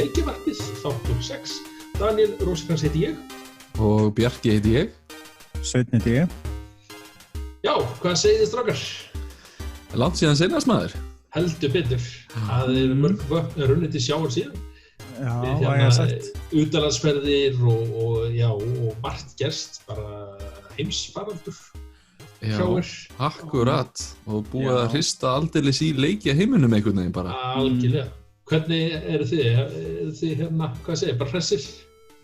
Leikjavarpið, þáttur 6. Daniel Rósikrans heiti ég. Og Bjarki heiti ég. Sveinn heiti ég. Já, hvað segið þið strákar? Langt síðan seinast maður. Heldur betur. Það mörg vötn runnið til sjáar síðan. Já, hvað ég sagt. Utanlandsferðir og margt gerst, bara heimsfaraldur. Já, akkurat. Og búið að hrista aldeilis í leikja heiminum einhvern veginn bara. Algjörlega. Hvernig eru þið? Eru þið hvað segir, bara hressir?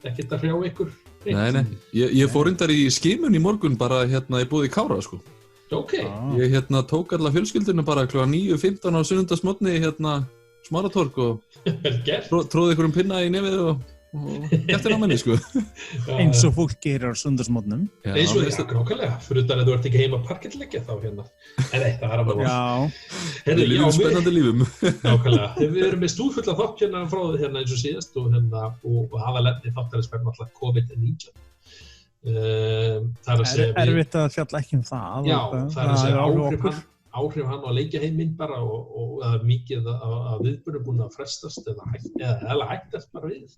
Ekkert að hrjá ykkur? Nei. Ég fór reyndar í skimun í morgun bara í búði Kára, sko. Ok. Ég tók alla fjölskylduna bara kl. 9:15 á sunnudagsmorgni Smaratorg og tróði ykkur pinna í nefið og eftir á menni, sko. Eins og fólk gerir á sunnudagsmorgnum. Eins og nákvæmlega, fyrir utan að þú ert ekki heima að parkettleggja þá Nei, það er að maður. Við lifum spennandi lífum. Nákvæmlega. Við erum með stúrfulla þátt frá þið eins og síðast og aðalefni þáttarins verður náttúrulega COVID-19. Það er erfitt að fjalla ekki það. Já, það er að segja áhrif hann á leikjaheiminn bara og að mikið af viðburðum búin að frestast eða hættast bara við.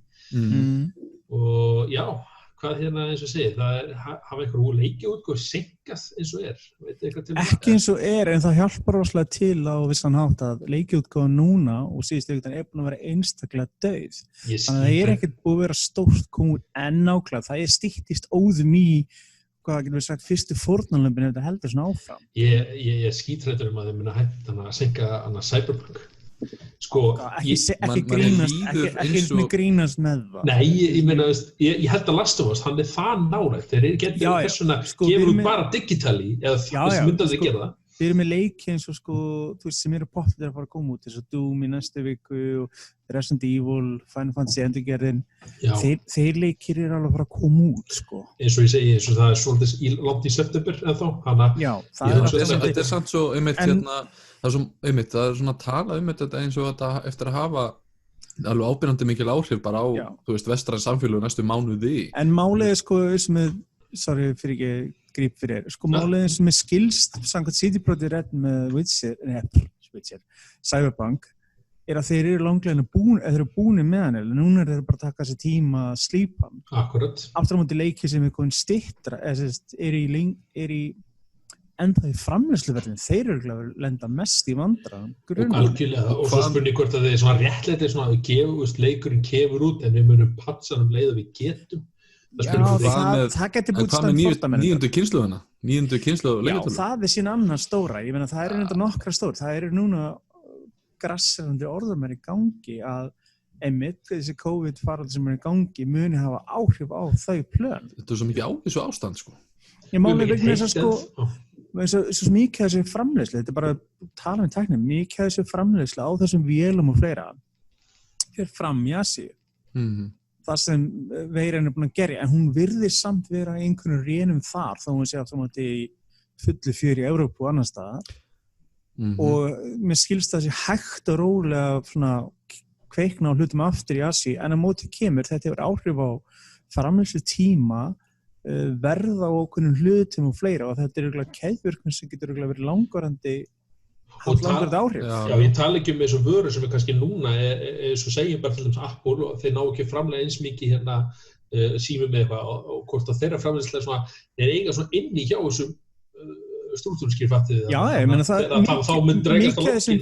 Og já, hvað eins og segir, það hafa einhver leikjaútgáfur seinkað eins og Ekki eins og en það hjálpar rosalega til á vissan hátt að leikjaútgáfan núna og síðustu vikan búin að vera einstaklega dauð. Þannig að það ekkert búið að vera stórt komið en nákvæmlega, það styttist óðum í hvað getur við sagt, fyrstu fórnarlömbin ef þetta heldur svona áfram? Ég er skítrættur að þeir muna hætta að senka Cyberpunk. Sko, ekki grínast með það. Nei, ég meina, ég held að Last of Us, hann það nálægt. Þeir getur þess vegna, gefur út bara digitali, eða myndað þið gera það. Við erum með leiki eins og þú veist, sem eru pottþéttir að fara að koma út, eins og Doom í næstu viku og Resident Evil, Final Fantasy endurgerðin. Þeir leikir alveg að fara að koma út, sko. Eins og ég segi, eins og það svolítið langt í september eða þá. Já, þetta samt svo einmitt það er svona að tala þetta eins og þetta eftir að hafa alveg ábyrjandi mikil áhrif bara á, þú veist, vestræn samfélög næstu mánuði. En málið sko, sorry fyrir ekki gríp fyrir málið sem skilst samkvæmt CD Projekt Red með Witcher, Cyberpunk að þeir eru langlega búnir með hann, eða núna þeir bara að taka þessi tíma að slípa hann. Akkurat. Aftur á móti leiki sem komin styttra, er í enda í framleiðsluverðinu, þeir eru að lenda mest í vandræðum. Og svo spurning hvort að þeir svona réttlæti að leikurinn kemur út en við munum patsa leið og við getum. Það getur búið standfórtamenn. Níundu kynslóð leikjartölu. Já, það sín annar stóra. Ég meina, það reynda nokkra stór. Það núna grassandi orðum í gangi að einmitt þessi COVID-faraldur sem í gangi muni hafa áhrif á þau plön. Þetta svo mikið ávísu ástand, sko. Ég máli vegna þess að svo mikið þessi framleiðslu, þetta bara tala með tækni, mikið þessi framleiðslu á þessum vélum og fleira fyrir fram í Asíu. Það sem veiran búin að gera, en hún virðist samt vera einhvern rénum þar, þó hún sé aftur á móti í fullu fjöri í Evrópu og annar staðar. Og mér skilst það sé hægt og rólega kveikna á hlutum aftur í Asíu, en á móti kemur, þetta hefur áhrif á framleiðslu tíma, verð á okkunnum hlutum og fleira, og þetta keðvirkni sem getur verið langvarandi áhrif. Já, ég tala ekki eins og vörur sem kannski núna eins og segjum bara til dæmis Apple og þeir ná ekki framlega eins mikið símum með eitthvað og hvort að þeirra framleiðslega þeir eiga inni hjá þessum strúktúrskýrfattið. Já, ég meina mikið af þessum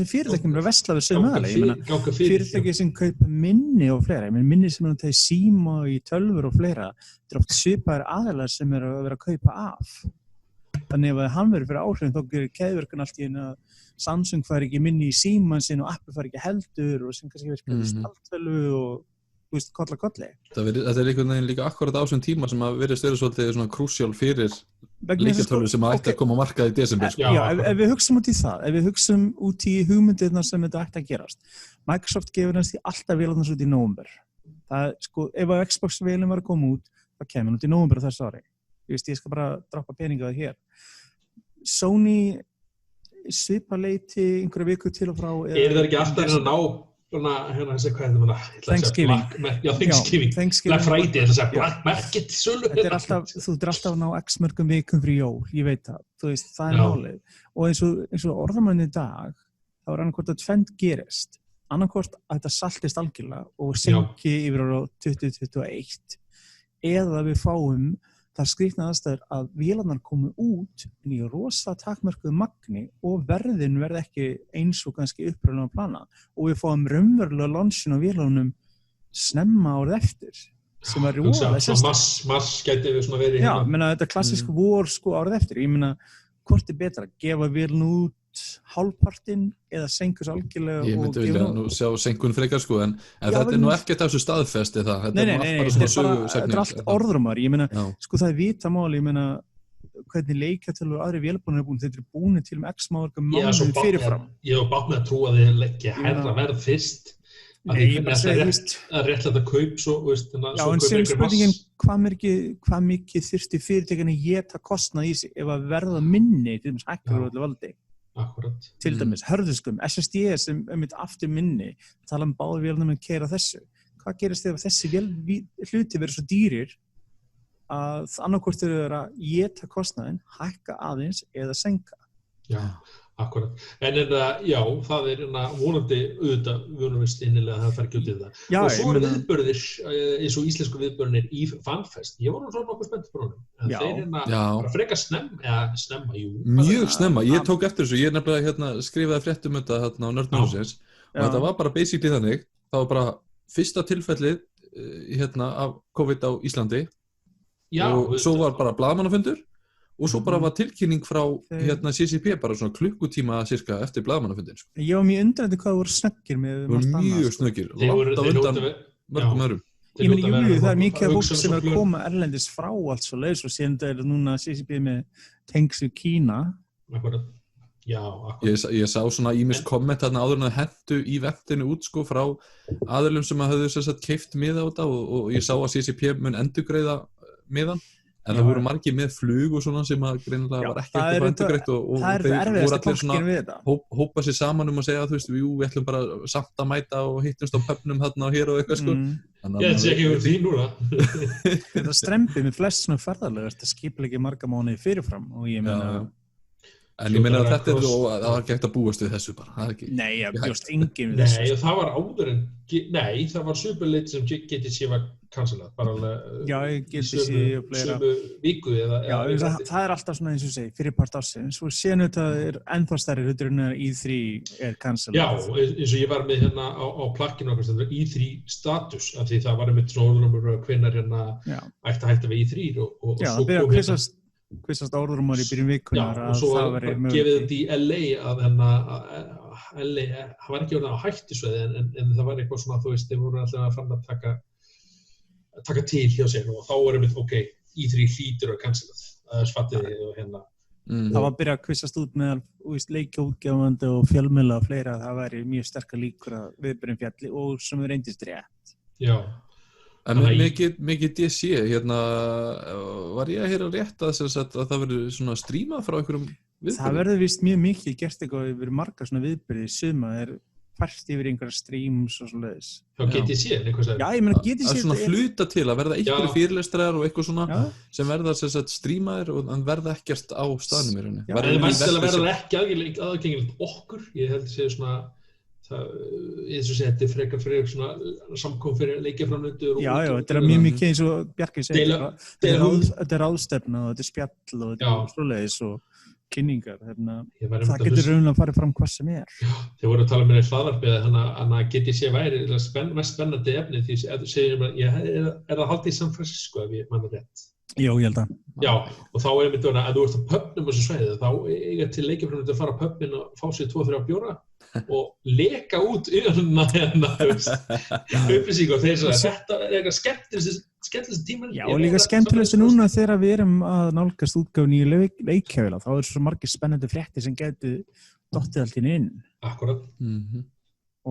fyrirtækjum er vestlað við sögum aðalega. Ég meina fyrirtæki sem kaupa minni og fleira, ég meina minni sem það er síma í tölvur og fleira, þetta oft svipaðir aðalega sem að vera að kaupa af. Þannig ef hann verður fyrir áhrifin þá gerir keðvirkun allt í einu að Samsung fær ekki minni í síman sinn og Apple fær ekki heldur og sem kannski verður spjaltölvu og þú veist, kolli. Þetta er einhvern veginn líka akkurat á þessum tíma sem að verðist verið svolítið svona krúsjál fyrir leikjartölvu sem ætti að koma á markað í desember. Já, ef við hugsum út í það, ef við hugsum út í hugmyndirnar sem þetta ætti að gerast. Microsoft gefur næst í alltaf vélarnar út í nóvember. Það ef að Xbox vélum var að koma út, það kemur út í nóvember þessu ári. Ég skal bara droppa peninga það hér. Sony svipa leiti einhverja viku til og frá. Það ekki alltaf að ná Thanksgiving. Black Friday, Black Market sölu. Þú ert alltaf að ná x mörgum vikum fyrir jól, ég veit það. Þú veist, það er málið. Og eins og orðamann í dag, þá er annað hvort að tvennt gerist. Annað hvort að Sony svipa leiti einhverja viku til og frá. Það ekki alltaf að ná x mörgum vikum fyrir jól, ég veit það. Þú veist, það er málið. Og eins og orðamann í dag, þá er annað hvort að tvennt gerist. annarkvort að þetta saltist algjörlega og senki yfir á 2021 eða við fáum það skrýtna aðstæður að vélarnar komu út í rosa takmörkuðu magni og verðin verði ekki eins og kannski upprunlega plana og við fáum raunverulega launchin á vélarnum snemma árið eftir sem er rosalega sérstaklega. Mars gæti við svona verið hérna. Já, menna þetta klassísk vor sko árið eftir. Ég meina, hvort er betra að gefa vélun út hálfpartinn eða senkus algjörlega ég myndi vilja nú sjá senkun frekar sko en þetta er nú ekkert af þessu staðfesti það þetta er allt orðrumar ég meina, sko það er vitamáli ég meina, hvernig leikjartölu og aðri vélbúnir er búin, þetta er búin til x mánuði fyrirfram ég hef bátt með að trúa að þið leggja herra verð fyrst að það er réttlega að kaup svo já, en sem spurningin hvað mikið þyrfti fyrirtækinu geta kostnað í sig ef að verða minni til þess hækkar og öllu valdi Akkurat. Til dæmis, hörðuskum, SSD sem aftur minni, tala báðu vélunum að keyra þessu. Hvað gerist ef þessi hluti verður svo dýrir að annarkvort eru að éta kostnaðinn, hækka aðeins eða senka? Já, akkurat. En já, það er vonandi auðvitað vunumist innilega að það fær ekki út í það. Já, og svo viðburðir, eins og íslensku viðburðinir í FanFest. Ég var svona nokkuð spennt fyrir honum. En þeir bara frekar snemma, jú. Mjög snemma. Ég tók eftir þessu. Ég nefnilega skrifaði frétt um þetta á Nördnúsins. Og þetta var bara basically þannig. Það var bara fyrsta tilfellið af COVID á Íslandi. Já. Og svo var bara blaðamannafundur. Og svo bara var tilkynning frá CCP bara svona klukkutíma cirka eftir blaðamannafundin. Ég var mjög undrandi hvað voru snöggir með margt annað. Mjög snöggir, langt á undan mörgum öðrum. Ég meni, jú, það er mikið fólk sem er að koma erlendis frá allt svo leiðis og síðan er núna CCP með tengslu Kína. Akkurat. Já, akkurat. Ég sá svona ýmis komment þarna áður en að hentu í vettinu út sko frá aðilum sem að höfðu keypt miða á þetta og ég sá að CCP mun endurgreiða miðan. En það voru margir með flug og svona sem að greinilega var ekki eitthvað endurgreitt og þeir voru allir svona hópa sér saman að segja að við ætlum bara samt að mæta og hittumst á pöfnum þarna og hér og eitthvað sko. Ég sé ekki verið því núna. Þetta strempið með flest svona ferðarlega þetta skipuleggi marga mánuði fyrirfram og ég meina En ég meina að þetta er það var ekki hægt að búast við þessu bara. Nei, ég bjóst enginn við þessu. Nei, það var áður en það var superleit sem GTC var cancelað bara já, sömu viku eða það er alltaf svona eins og segi fyrirpart ársins og síðan þetta er ennþá stærri hlutur en E3 er cancelað. Já, eins og ég var með á plakkinu okkar þetta E3 status af því það var einmitt svona hvenær ætti að hætta við E3 og svo kom Hvistast orðrumar í byrjun vikunar og svo var gefið þetta í LA að LA, það var ekki orðið á hættusvæði en það var eitthvað svona, þeir voru alltaf að fara að taka til hjá sér og þá erum við, E3 hlýtur og cancelað, sfattiði og Það var að byrja að hvistast út með leikjaútgefandi og fjölmiðla og fleira, það væri mjög sterkar líkur að viðbyrjum fjalli og sem er reyndist rétt. Já. En mikið DC, var ég að heyra rétt að það verður svona strímað frá einhverjum viðbyrði? Það verður víst mjög mikið gert eitthvað yfir marga svona viðbyrði suma fært yfir einhverja streams og svoleiðis. Já, GTC, eitthvað sem? Já, ég meina GTC. Það er svona hluta til að verða einhverju fyrirlestrar og eitthvað svona sem verða strímaðir og verða ekkert á staðnum í rauninni. Það verður ekki aðgengilegt okkur, ég held að segja svona eins og þetta er frekar fyrir svona samkom fyrir leikjaframlöndur Já, þetta er mjög mikið eins og Bjarki segir þetta er ráðstefna og þetta er spjall og þetta er svoleiðis og kynningar það getur raunlega að fara fram hvað sem er Þeir voru að tala með hlaðvarpið að GTC væri mest spennandi efni því að segja er það haldið í San Francisco ef ég manna rétt Já, ég held að Já, og þá er einmitt að þú ert á pubnum á þessu svæði þá eiga til leikjaframlöndur að fara á pubin og fá sér 2-3 bjóra og leka út upplýsingar og þeir sagði þetta er eitthvað skemmtilegst tíma Já, og líka skemmtilegst núna þegar við erum að nálgast útgáfun í leikjafélag þá er svo margir spennandi fréttir sem gætu dottið allt inn Akkurat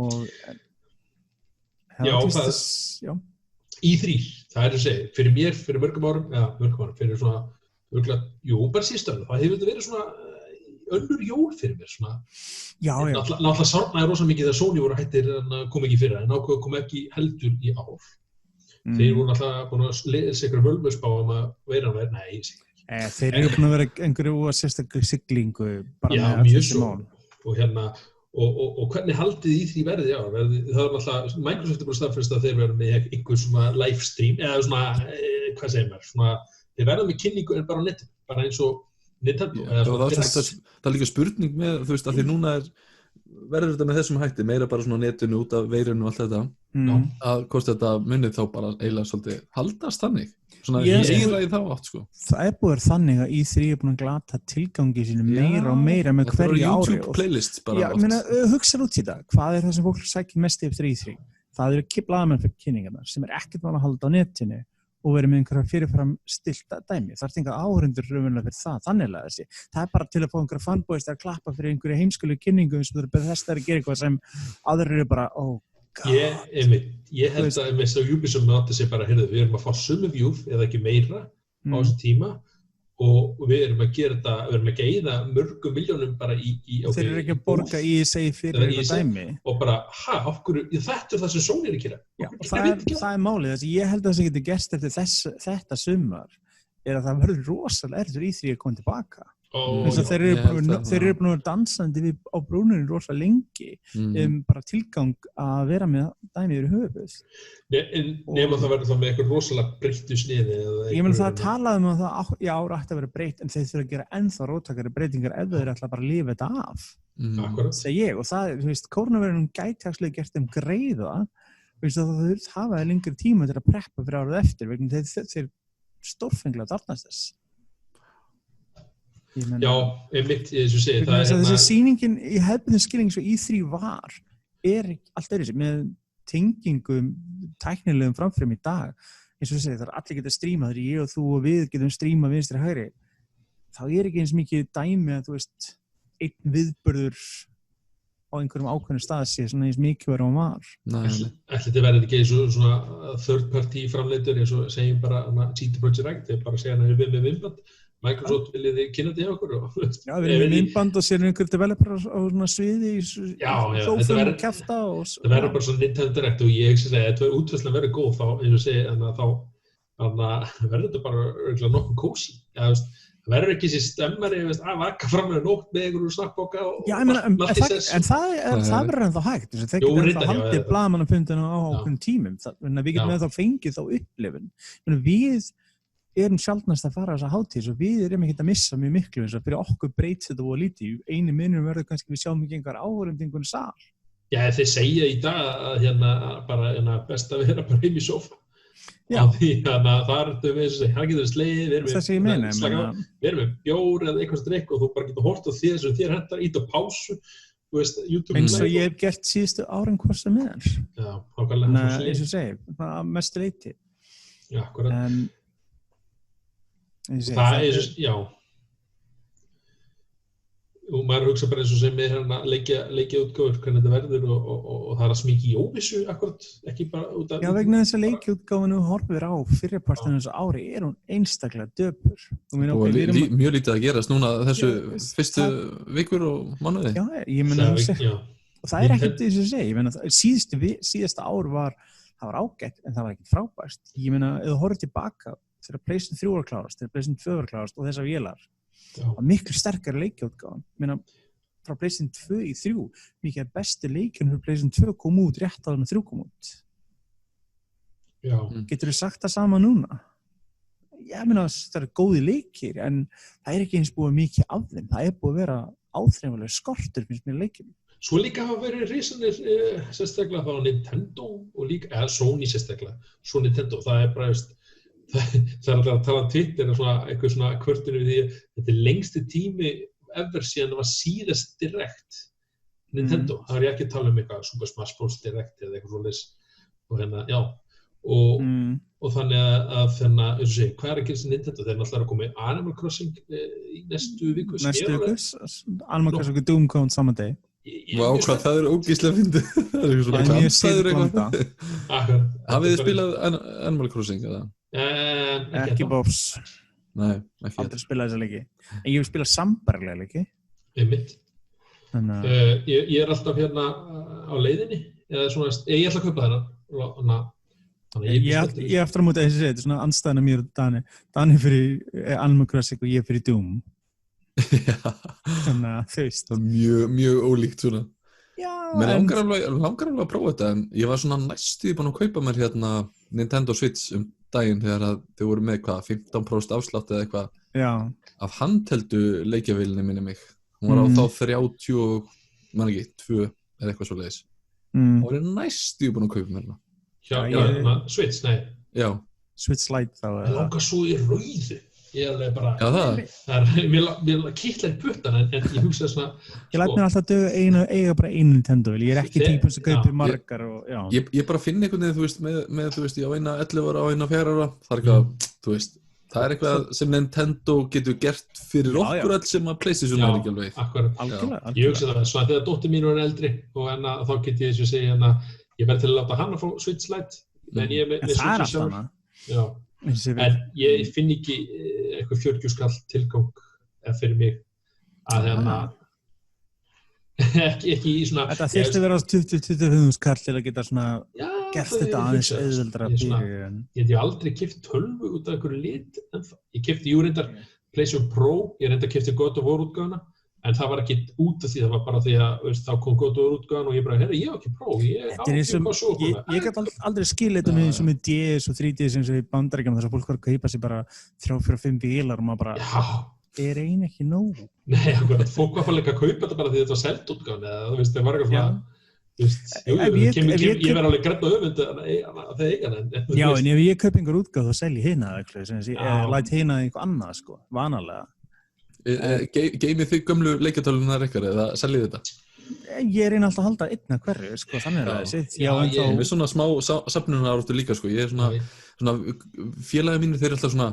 og Já, það E3, það er að segja, fyrir mér, fyrir mörgum árum, fyrir svona, bara síðstöðum, það hefur þetta verið svona önnur jól fyrir mér, svona. Já. Náttúrulega sárnaði rosa mikið þegar Sony voru hættir en kom ekki fyrir, en ákveðu kom ekki heldur í ár. Þeir voru náttúrulega búin að lesa ykkur völvusbá að veiran væri, nei, ég sé ekki. Þeir eru búin að vera einhverju sérstaklega siglingu, bara með allt þessi mál. Og og hvernig haldið í því verði, já, það náttúrulega, Microsoft bara staðfest að þeir verða með einhver svona livestream, eða svona, hvað segir maður, svona, þeir verða með kynningu en bara á netinu, bara eins og Nintendo. Það líka spurning með, þú veist, að því núna verður þetta með þessum hætti, meira bara svona netinu út af veirinu og allt þetta, að hvort þetta munið þá bara eiginlega svolítið haldast þannig. Svona eiginlega í þá átt, sko. Það búið þannig að E3 búin að glata tilgangi sínu meira og meira með hverju ári. Það eru YouTube playlist bara. Já, meina, hugsa út í þetta. Hvað það sem fólk sækir mest eftir E3? Það eru blaðamenn fyrir kynningarnar sem ekkert að halda á netinu og verið með einhverja fyrirfram stilta dæmi. Það er enga áhorfendur raunverulega fyrir það, þannig að þessi. Það bara til að fá einhverja fanboys að klappa fyrir einhverju heimskulegu kynningu sem þú eru þess að gera eitthvað sem aðrir eru bara, Ég held að með þess að Ubisoft átti sig bara, heyrðu, við erum að fá sömu view eða ekki meira á þessu tíma og við erum að gera þetta, við erum ekki að eyða mörgum milljónum bara í þeir eru ekki að borga ESA fyrir eitthvað dæmi og bara, þetta það sem Sony er að gera. Já, það er málið, þess að ég held að það sem getur gerst eftir þetta sumar er að það verður rosalega erfitt í því að koma tilbaka. Þeir eru búin að vera dansandi á brúninu rosa lengi bara tilgang að vera með dæmi yfir höfuð. Nema það verður þá með eitthvað rosalega breyttu sniði. Ég meina það talaði að það í ára ætti að vera breytt en þeir þurfa að gera ennþá róttakari breytingar ef þeir ætla bara að lifa þetta af. Segi ég og það, þú veist, kórnaverunum gæti actually gert þeim greiða það þurft hafa það lengri tíma til að preppa fyrir árið eftir vegna þeir stórfenglega darnast þess. Já, einmitt, eins og segir þessi sýningin í hefðbundin skilning svo E3 var allt öðruvísi með tengingum tæknilegum framförum í dag eins og segir, það allir geta stríma þegar ég og þú og við getum stríma vinstri hægri þá ekki eins mikið dæmi að þú veist einn viðburður á einhverjum ákveðnum stað sé svona eins mikið verið á var. Ætli þetta verður ekki eins og svona third party framleitur eins og segjum bara CD Projekt þeir bara segja að við með vinnband Microsoft viljið þið kynna þetta hjá okkur Já, við erum með vinnband og sér einhver developer á svona sviði í þófum og kjafta það verður bara svona Nintendo Direct og ég ekki segja að þetta útfærslan verður góð þá eins og segja þá verður þetta bara örgulega nokkuð kósí það verður ekki þessi stemmari að vaka fram með nótt með einhverju snakkboka Já, en það verður ennþá hægt þeir geta ennþá haldið blaðamannafundina á okkur tímum við getum ennþá fengið þá upplifun við erum sjaldnast að fara þessa hátíð og við erum ekki að missa mjög miklu eins og fyrir okkur breytist þetta og lítið einu minnum verður kannski við sjáum ekki einhver áhorfandi einhvern sal Já, þeir segja í dag að bara best að vera bara heim í sófa því það er það getur slegið við erum með bjór eða eitthvað drikk og þú bara getur hort á því sem þér hentar ít á pásu eins og ég hef gert síðustu árin hvort sem er eins og segi mest leyti Já, akkurat það já og maður hugsa bara eins og sem leikja útgáfur hvernig þetta verður og það að smíki í óvissu akkurat ekki bara út af Já, vegna þess að leikja útgáfunu horfir á fyrripartinu þessu ári hún einstaklega döpur mjög lítið að gerast núna þessu fyrstu vikur og mánuði Já, ég meina og það ekkert þess að segja ég meina síðasta ár var ágætt en það var ekkert frábært ég meina, ef þú horfir tilbaka þegar PlayStation 3 var klárast, þegar PlayStation 2 var klárast og þessar vélar var miklu sterkari leikjaútgáfan. Meina frá PlayStation 2 í 3, mikið besti leikjun fyrir PlayStation 2 kom út rétt áður en 3 kom út. Já. Getur þú sagt það sama núna? Ég meina það eru góði leikir en það ekki eins búið mikið af þeim. Það búið að vera áþreifanlegur skortur finnst mér leikjum. Svo líka hafa verið risanir sérstaklega þá Nintendo og líka Sony sérstaklega. Svo Nintendo, það bara það alltaf að tala Twitter og eitthvað svona kvörtunum við því að þetta lengsti tími ever síðan það var síðast direkt Nintendo, það er ég ekki að tala eitthvað Super Smash Bros direkt eða eitthvað svoleiðis og já og þannig að eins og segja, hvað að gera sem Nintendo þeir náttúrulega að koma í Animal Crossing í næstu viku Animal Crossing og Doom kom saman deg Vá, hvað það ógeðslega fyndið það eitthvað svona kampstæður eitthvað hafið þið spilað Animal Crossing eða? Ekki Bobs Nei, ekki aldrei spilað þessa leiki en ég hef spilað sambarlega leiki einmitt ég alltaf á leiðinni eða svona, ég ætla að kaupa þennan ég eftir að múta þessi þetta svona andstæðan mér og Dani fyrir Animal Crossing og ég fyrir Doom þannig að þau veist það mjög ólíkt svona Mér langar alveg að prófa þetta, en ég var svona næstuði búinn að kaupa mér hérna Nintendo Switch daginn þegar að þau voru með 15% afslátt eða eitthvað af handheldu leikjavílinni minni mig. Hún var á þá 30, man ekki, 2 eða eitthvað svoleiðis. Og var ég næstuði búinn að kaupa mér hérna. Switch, nei. Já. Switch Lite þá. Ég langar svo í rauðu. Ég alveg bara, mér kittlar í puttan, en ég hugsa svona... Ég læt mér alltaf eiga bara einu Nintendo, ég ekki típun sem kaupir margar og, Ég bara finn einhvern veginn, þú veist, með þú veist, ég á eina 11 ára og eina 4 ára, það eitthvað, þú veist, það eitthvað sem Nintendo getur gert fyrir okkur öll sem að PlayStation ekki alveg. Já, akkurat. Ég hugsa það, svona þegar dóttir mín var eldri og þá get ég þessu segja ég verð til að láta hana fá Switch Lite, en ég með Switch sjálf. En ég finn ekki eitthvað 40 skall tilgang fyrir mig að ekki í svona... Þetta þyrfti að vera 20-25 skall til að geta svona gert þetta aðeins auðveldara fyrir. Ég hef aldrei keypt tölvu út af einhverju lit ennþá. Ég keypti reyndar PlayStation Pro, ég reyndar keypti God of War útgáfuna, en það var ekki út af því, það var bara því að þá kom God of War útgáfan og ég bara, ég á ekki Pro, ég á ekki hvað svo. Ég gæti aldrei skil þetta með eins og með DS og 3DS eins og í Bandaríkjunum þess að fólk var að kaupa sér bara 3-4-5 vélar og maður bara, ein ekki nóg. Nei, fólk var að kaupa þetta bara því þetta var selt útgáfan, eða þú veist, það var eitthvað svona, ég verð alveg grænt og öfund að það eiga það. Já, en ef ég kaup einhver útgáf þá selji hina, læt hina eitthvað annað, sko, vanalega. Geymið þið gömlu leikjatölunar ykkar eða seljið þetta? Ég reyna alltaf að halda einna hverju, sko, þannig að það sitt. Ég er svona smá safnunaráratu líka, sko, ég er svona félagi mínir, þeir eru alltaf svona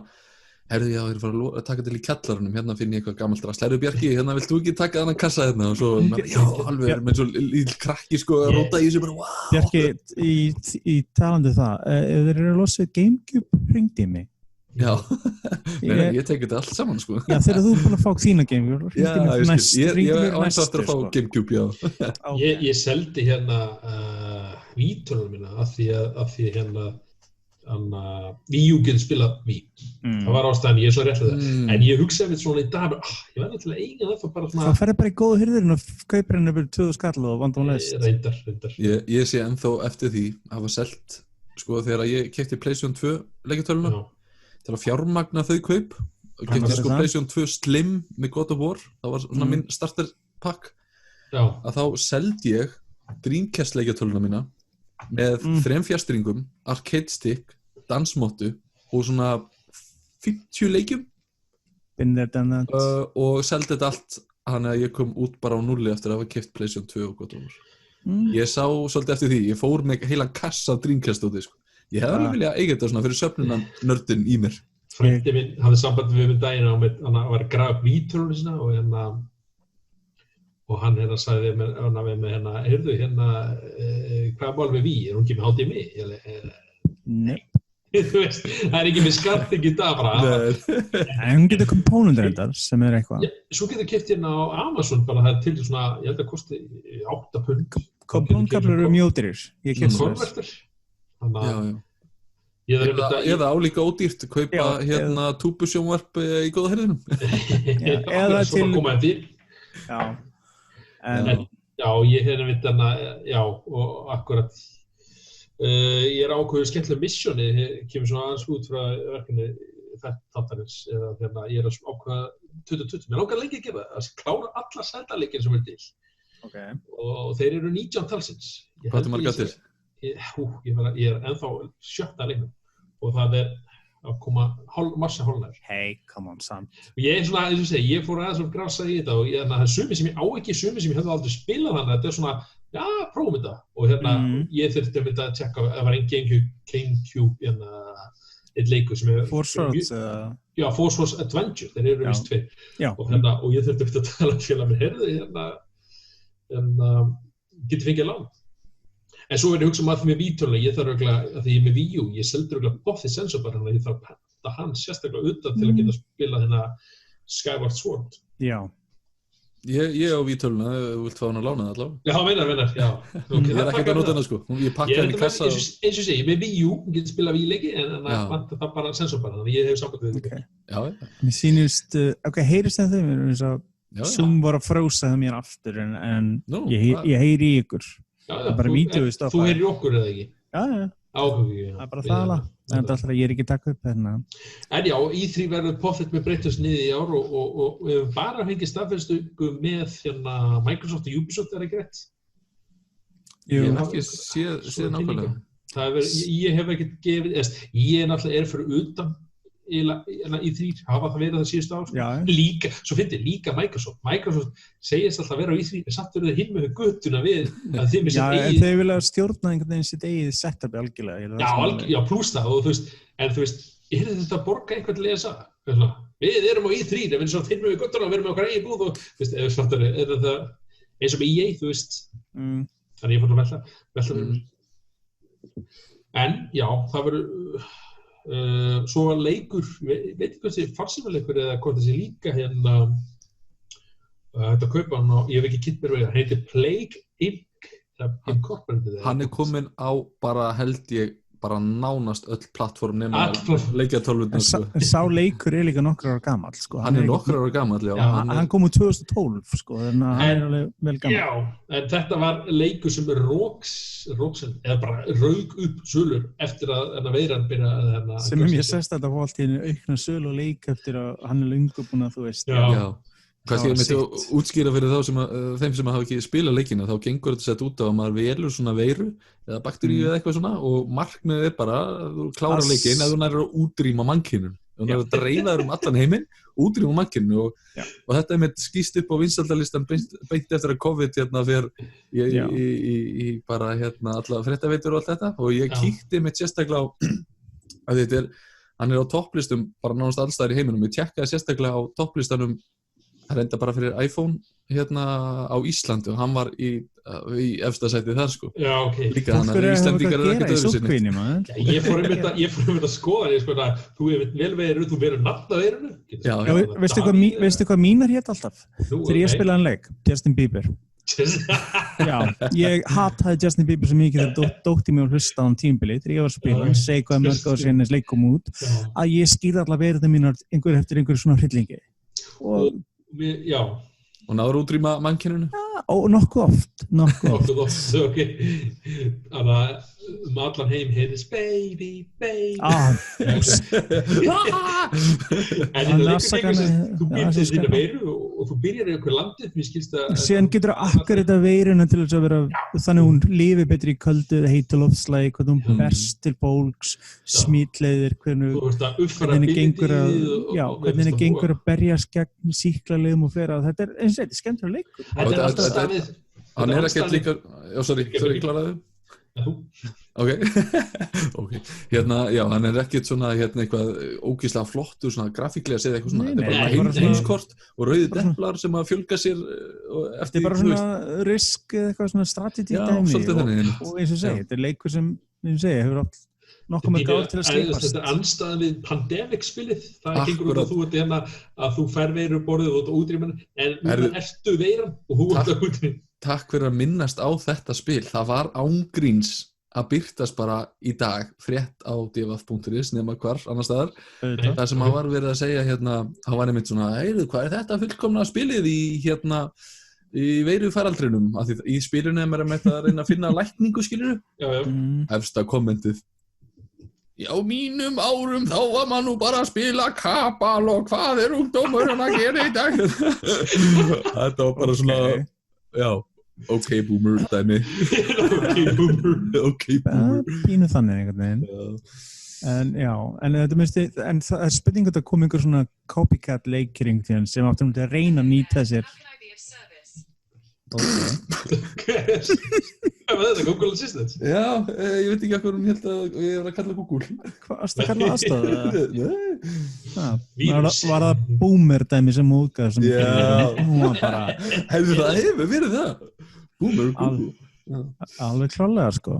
herðu, ég er fara að taka til í kjallarunum, hérna finn ég eitthvað gamalt rast, herðu Bjarki, hérna vilt þú ekki taka þennan kassa hérna og svo, já, alveg er með svo lítill krakki, sko, að róta í þessu bara, wow. Bjarki, í talandi það, ef þeir eru að losa GameCube, hringdi mig. Já, ég teki þetta allt saman, sko. Já, þegar þú er búin að fá þína GameCube, ég er aðeins aftur að fá GameCube, já. Ég seldi hérna vítölunum minna af því hérna Wii U getur spilað Wii. Það var ástæðan, ég er svo rétt fyrir það. En ég hugsaði við svona í dag, ég verði til að eiga það bara svona... Það ferði bara í góða hurðurinn og kaupir henni yfir 2000 skall og vandum lest. Reyndar. Ég sé ennþá eftir því að hafa selt, sko, þegar ég keypti PlayStation 2 leikjatöluna, til að fjármagna þau kaup, og keypti sko PlayStation 2 Slim með God of War, það var svona minn starter pack, að þá seldi ég Dreamcast leikjatöluna mína með 3 fjastringum, arcade stick, dansmottu og svona 50 leikjum og seldi þetta allt, þannig að ég kom út bara á nulli eftir að hafa keypt PlayStation 2 og God of War. Ég sá svolítið eftir því, ég fór með heilan kassa Dreamcast út í, sko. Ég hefði alveg viljað eiga þetta svona fyrir söfnunan nördin í mér. Frændi minn hafði samband við daginn á með, hann var að grafa vítölunum sína og hann hérna sagði við mig hérna, heyrðu hérna, hvað er mál við Wii? Er hún ekki með HDMI? Nei. Þú veist, það er ekki með skart ekki það bara. En hún getur komponentur þetta sem er eitthvað. Svo getur keypt hérna á Amazon bara, það er til svona, ég held að kosti 8 pund. Komponentkablar eru mjótirir. Konverter. Eða álíka ódýrt, kaupa hérna túbusjónvarp í góða herðinum. Eða til... Já. Já, ég hefði vitt hana, já, og akkurat ég er ákveður skemmtilega missjóni, kemur svona aðeins út frá verkefni þáttarins, eða þegar ég er að ákveða 2020, mér langar lengi að gera það, að klára alla sætaleikir sem er til. Og þeir eru 19 talsins. Hvað er marga til? Ég er ennþá 7. leiknum og það er að koma massa hálfnær. Hey, come on, son. Og ég er svona, eins og segi, ég fór aðeins að grafsa í þetta og það er sumi sem ég á ekki, sumi sem ég hefði aldrei spilað þannig, þetta er svona, já, prófum þetta. Og hérna, ég þurfti að tjekka, það var einn GameCube, eitt leikur sem er... Force Wars, Já, Force Wars Adventure, þeir eru vist 2. Og ég þurfti að tala til að mér, heyrðu, getur fengið lán. En svo er ég að hugsa maður með vítöluna, ég þarf auðvitað, að því ég er með Wii U, ég seldi auðvitað bothið sensor bara, þannig að ég þarf að panta hann sérstaklega utan til að geta spila hérna Skyward Sword. Já. Ég á vítöluna, þú vilt fá hann að lána það allavega? Já, meinar, já. Ég er ekkert að nota hana, sko. Ég pakka henni í kassa. Eins og segi, ég er með Wii U, ég get spila Wii-leiki, en það bara sensor bara, þannig ég hef samband við þetta. Mér sýnist, heyrist það þau, Zoom var að frósa það mér aftur en ég heyri í ykkur. Það er bara vídeóist. Þú heyrir okkur eða ekki? Já. Áhugi. Það er bara það alveg. En alltaf ég er ekki taka upp hérna. En já, E3 verður pottþétt með breytast niður í ár og við hefum bara fengið staðfestingu með hérna Microsoft og Ubisoft er ekki rétt. Ég hef ekki séð nákvæmlega. Ég hef ekkert gefið, ég náttúrulega fyrir utan E3, hafa það verið það síðustu ár. Líka, svo fyndið líka Microsoft segist alltaf að vera á E3, en samt verður það hinn með guttuna við að þeim er sitt eigið. Þeir vilja stjórna einhvern veginn sitt eigið setup algjörlega. Já, plús það, og en þú veist, er þetta að borga einhvern til ESA? Við erum á E3, en við erum samt hinn með guttuna og við erum með okkar eigið búð og, þú veist, er þetta eins og með EA, þú veist. Þannig ég fór að velta fyrir mér. En, já, það verður svo var leikur, veit ekki hvað þessi farsímaleikur eða hvað þessi líka hérna þetta kaupa hann á, ég hef ekki kynnt mér hann heitir Plague Inc. Hann er kominn á bara held ég bara nánast öll plattform nema leikjatölvurnar sko. Sá leikur er líka nokkur ára gamall sko. Hann er nokkur ára gamall, já. Hann kom úr 2012 sko, þannig að hann er alveg vel gamall. Já, en þetta var leikur sem róksen, eða bara rauk upp sölur eftir að veiran byrja sem ég sést að þetta var allt í einu aukna sölu og leik eftir að hann er löngu búinn að þú veist. Já. Hvað ég myndi að útskýra fyrir þeim sem hafa ekki spilað leikina, þá gengur þetta sett út á að maður velur svona veiru eða bakteríu eða eitthvað svona og markmiðið er bara að þú klárar leikinn að þú nærður að útrýma mannkyninu. Þú nærður að dreifa þér allan heiminn, útrýma mannkyninu og þetta er með skýst upp á vinsældalistan beint eftir að COVID fer í bara alla fréttaveitur og allt þetta og ég kíkti mitt sérstaklega á að hann er á topplistum bara nánast alls staðar í heiminum. Ég tjekkaði sérstaklega á topplistanum reynda bara fyrir iPhone á Íslandi og hann var í efsta sæti þar sko. Já, ok. Líka þannig að Íslandingar eru ekkert öðruvísi. Ég fór einmitt að skoða það, þú hefur vel veiru, þú verður nafn af veirunu. Já, veistu hvað mínar hét alltaf? Þegar ég spilaði hann leik, Justin Bieber. Já, ég hataði Justin Bieber svo mikið þegar dótti mig að hlusta á hann tímabili þegar ég var að spila, hann segi hvað mörg ára síðan leik kom út, að ég skýrði alla veiruna mínar eftir einhverju svona hryllingi. Já. Og náður útrýma mannkyninu? Já, nokkuð oft. Ok. Þannig að allan heim heyrðis baby. En í leikur þú býrst þína veiru og þú byrjar í einhver landið, mér skilst að síðan getur þú akkurat veiruna til þess að vera þannig hún lifi betri í köldu eða heitu loftslægi, hvernig hún berst til fólks, smitleiðir, hvernig henni gengur að berjast gegn sýklalegum og fleira. Þetta er eins og þetta er skemmtilega leikur. Þetta er alltaf staðið. Hann er ekkert líka, sorry, kláraðu. Ok. Hann er ekkert svona eitthvað ógeðslega flottur svona grafíklega séð eitthvað svona, þetta er bara heimskort og rauði deplar sem að fjölga sér eftir, þetta er bara svona risk eða eitthvað svona strategy dæmi og eins og segi, þetta er leikur sem eins og segi, hefur átt nokkuð með gáð til að skipast. Þetta er andstæðan við Pandemic-spilið, það gengur út að þú ert að þú fær veiru borðið og útrýman en núna ertu veiran og þú ert að útrýman. Takk fyrir að minnast á þetta spil. Það var ángríns að birtast bara í dag frétt á dvf.is nema hvar annar staðar. Það sem hann var verið að segja hann var einmitt svona, hvað er þetta fullkomna spilið í veirufaraldrinum? Af því í spilinu er maður að reyna að finna lækningu, skilurðu? Já. Efsta kommentið. Já, mínum árum þá var maður nú bara að spila kabal og hvað er ungdómurinn að gera í dag? Þetta var bara svona, já. Ok, boomer dæmi. Ok, boomer. Pínu þannig einhvern veginn. En það er spurning að það kom einhver svona copycat leikir einhvern veginn sem áttum að reyna að nýta sér. Hvað var þetta? Google Assistant? Já, ég veit ekki hvað hún held að ég var að kalla Google. Hvað varst að kalla aðstofa? Var það boomer dæmi sem útgæður sem hefur það verið það? Boomer, Google. Alveg klálega sko.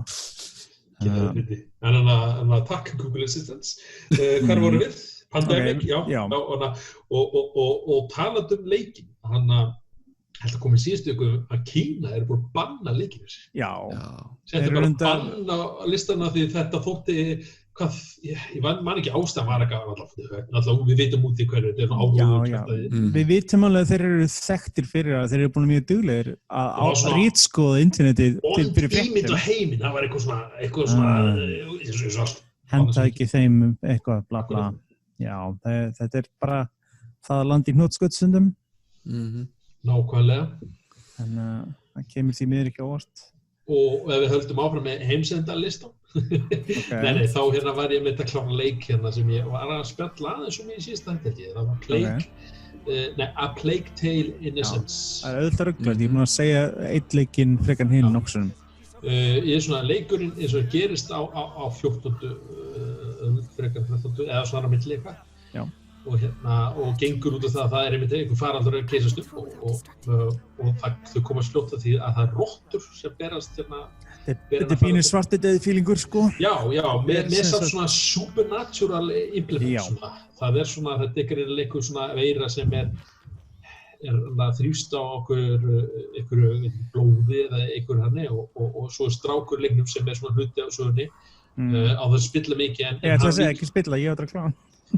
En takk Google Assistants. Hvar voru við? Pandemic, já. Og talandi leikin, held að koma í síðustu ykkur að Kína eru búin að banna leikinu. Já. Þetta er bara bann á listana því þetta þótti ég man ekki ástæðan var alltaf við vitum út í hverju, þetta er áhugur. Við vitum alveg að þeir eru þekktir fyrir að þeir eru búin mjög duglegir að rítskoða internetið fyrir fréttum. Ímynd og heiminn, það var eitthvað svona henda ekki þeim eitthvað bla bla. Já, þetta er bara það land í hnótskottsundum. Nákvæmlega. En það kemur því miður ekki á óvart. Og ef við höldum áfram með heimsendarlistan Nei, þá var ég með þetta klára leik sem ég var að spjalla aðeins í síðasta þetta það var A Plague Tale Innocence. Það auðvitað ruglað, ég er búin að segja einn leikinn frekar hinn nokkuð. Ég er svona leikurinn eins og gerist á 14. frekar 13. eða svona milli eitthvað. Og gengur út af það að það er einmitt einhver faraldur að keisast upp og þau komast fljótt að því að það er rottur sem berast Þetta er pínu svartidauði fílingur sko. Já, með samt svona supernatural implement það er svona, þetta er einhver svona veira sem er að þrýsta á einhverju blóði eða einhverju hanni og svo er strákur leiknum sem er svona hluti af sögunni á það spilla mikið Ég ætla að segja ekki spilla, ég ætla að klára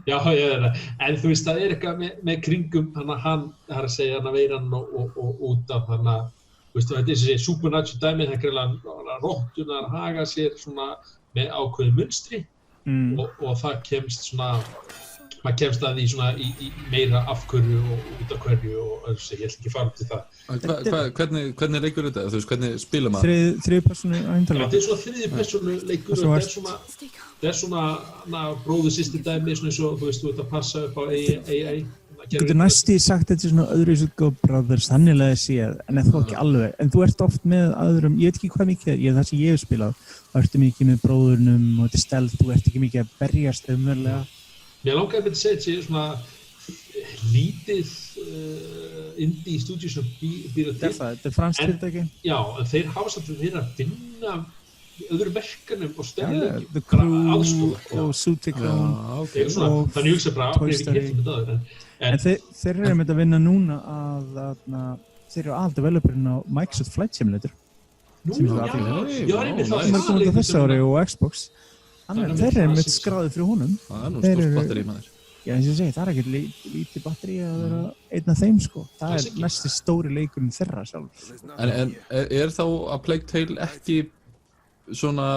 Já, en þú veist, það er eitthvað með kringum hann að segja hann að veiran og út af hann að, þú veist, þetta er þessi supernatural dæmi, það er greinlega rottunar haga sér svona með ákveðu munstri og það kemst svona, maður kemst að því svona í meira af hverju og út af hverju og ég ætla ekki fara til það. Hvernig leikur þetta? Þú veist, hvernig spila maður? Þriðju persónu Þetta er svona þriðju persónu leikur og þetta er svona bróður-systir dæmi svona eins og þú veist, þú ert að passa upp á AI. Þú getur næstíð sagt þetta er svona öðruvísi útgáfu Brothers, þannilega séð, en þó ekki alveg. En þú ert oft með öðrum, ég veit ekki hvað mikið, það sem ég hef spilað, þá ertu mikið með bróðurnum og þetta er stealth, þú ert ekki mikið að berjast umverulega. Mér langaði með að segja þetta svona lítið indie studio sem býra til. Þetta er franskt fyrirtæki. Já, en þeir hafa samt verið að vinna öðrum verkanum og stefnilegjum. The Crew og Sutikon Þannig ég hugsa bara Toy Story. En þeir eru með að vinna núna þeir eru aðaldeveloperinn á Microsoft Flight Simulator. Já, það komið á þessu ári og Xbox. Þeir eru með skráðið fyrir honum. Það er nú stórt batteri maður. Já, eins og ég segi, það er ekkert lítið batteri að vera einn af þeim sko. Það er næsti stóri leikurinn þeirra sjálf. En er þá A Plague Tale ekki svona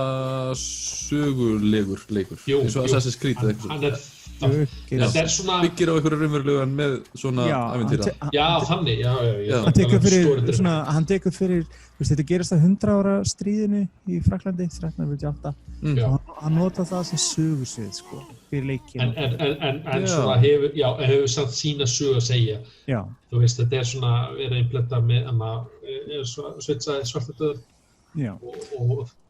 sögulegur leikur? Eins og Assassin's Creed eða eitthvað svona? Byggir á einhverju raunverulegan með svona ævintýra? Já, þannig, já. Hann tekur fyrir, þetta gerist á 100 ára stríðinu í Frakklandi, 1398. Hann notar það sem sögusvið, sko, fyrir leikinn. En svona hefur samt sína sögu að segja. Já. Þú veist, þetta er svona, er einbletta með, svartadauðar. Já.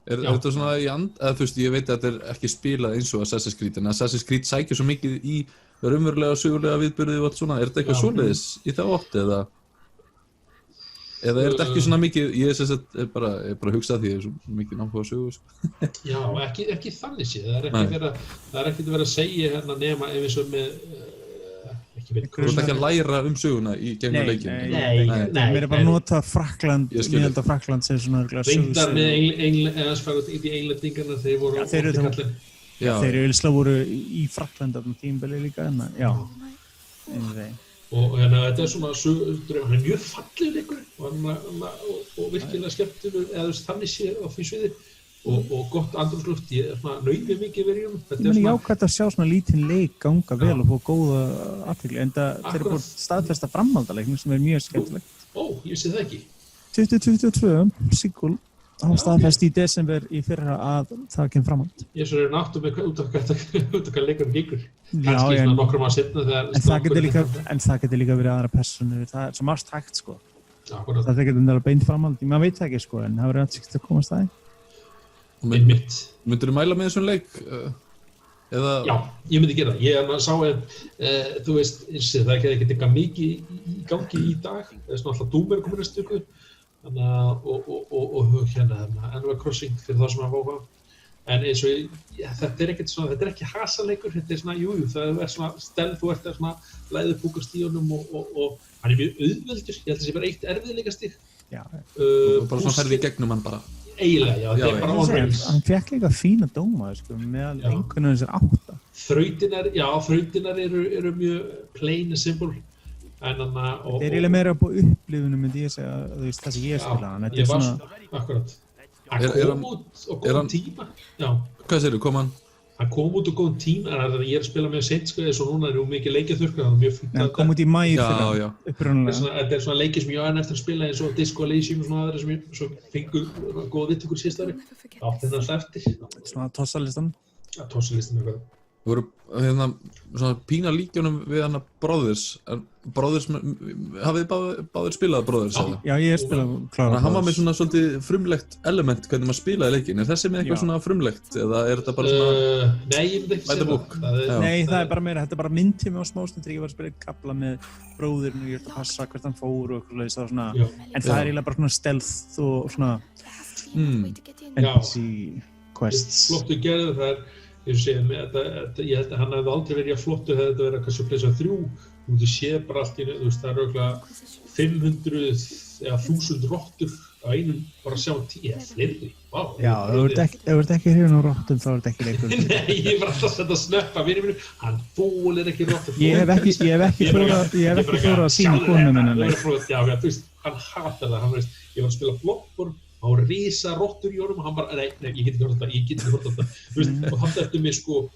Er þetta svona eða þú veist, ég veit að þetta er ekki spilað eins og Assassin's Creed, en Assassin's Creed sækir svo mikið í raunverulega sögulega viðburði og allt svona, er þetta eitthvað svoleiðis í það átt eða er þetta ekki svona mikið, ég er bara að hugsa því, ég er svo mikið náttúrulega að sögu, sko. Já, ekki þannig séð, það er ekki verið að segja hérna nema ef eins og með Þú ert ekki að læra söguna í gegnum leikinn? Nei. Mér er bara að nota Frakkland, miðalda Frakkland sem svona reyndar með englendingarna, þeir voru kallin. Þeir eru voru í Frakland á tímabili líka, já. Og þetta er svona hann er mjög fallegur leikur og virkilega skemmtilegur eða þannig sé á því sviði og gott andrúmsloft, ég er svona naumið mikið verið í honum. Ég meni jákvæmt að sjá svona lítinn leik ganga vel og fá góða athygli, en þeir eru búin staðfesta framhaldaleiknum sem er mjög skemmtilegt. Ég sé það ekki. 2022, sequel, hann staðfest í desember í fyrra að það kemur framhald. Ég svo náttu með út af hvað leikurinn gengur. Kannski svona nokkrum að setna þegar... En það getur líka verið aðra persónur, það er svo margt hægt, sko. Það getur endilega beint framhald, maður veit ekki, sko, en það verður aðsíkt að komast að því. Myndirðu mæla með þessum leik? Já, ég myndi gera það. Ég sá þú veist, það er ekki eitthvað mikið í gangi í dag. Það er svona alltaf Doom komin næstu viku. Og Animal Crossing fyrir þá sem að fá. En eins og, þetta er ekkert svona, þetta er ekki hasaleikur, þetta er svona, það er svona stealth, þú ert að svona læðupúkast í honum og hann er mjög auðveldur. Ég held að það sé bara eitt erfiðleikastig. Bara svona ferði í gegnum hann bara. Eiginlega, já, þetta bara on-rails. Hann fekk líka fína dóma, sko, meðal einhvern veginn 8. Þrautirnar eru mjög plain and simple. Þetta eiginlega meira upp á upplifunum, myndi ég segja, þú veist, það sem ég spila hann. Ég var svona, akkurat. Hann kom út á góðum tíma. Já. Hvað segirðu, kom hann? Hann kom út á góðum tíma, en ég að spila með seint, sko, eins og núna mikið leikjaþurrkur, það mjög fint. Hann kom út í maí fyrir upprunalega. Þetta svona leikir sem ég á enn eftir að spila eins og Disco Elysium og svona aðra sem ég fengur góða viðtökur síðast ári. Átti hennar alltaf eftir. Svona tossalistan. Já, tossalistan eitthvað. Þú voru svona pína líkjónum við hana Brothers. Brothers, hafið þið báðir spilað Brothers? Já, ég spilað klára. Hann var með svona svolítið frumlegt element hvernig maður spilaði leikinn. Er þessi með eitthvað svona frumlegt eða er þetta bara svona... Nei, ég myndi ekki segja það. Nei, það er bara meira, þetta er bara myndtími á smástundir. Ég var að spila í kapla með bróðirinn og ég ætti að passa hvert hann fór og eitthvað leiðis það svona. En það er eiginlega bara svona stealth og svona NPC quests. Flottu gerði það ég held að hann hefði aldrei verið að flottu hefði þetta verið kannski að pleysa 3 þú sé bara allt í þú veist það örugglega 500 eða 1000 rottur á einum bara sjá 10 fleiri Já, ef þú ert ekki hrifinn á rottum þá er þetta ekki leikur Nei, ég var alltaf að setja snöppa vinur minn, hann þolir ekki rottur Ég hef ekki þórað að sína konu minna Já, þú veist, hann hatar það ég var að spila Bloodborne á risa rottur í honum og hann bara, nei, ég get ekki hort þetta, þú veist, og hann eftir mig sko,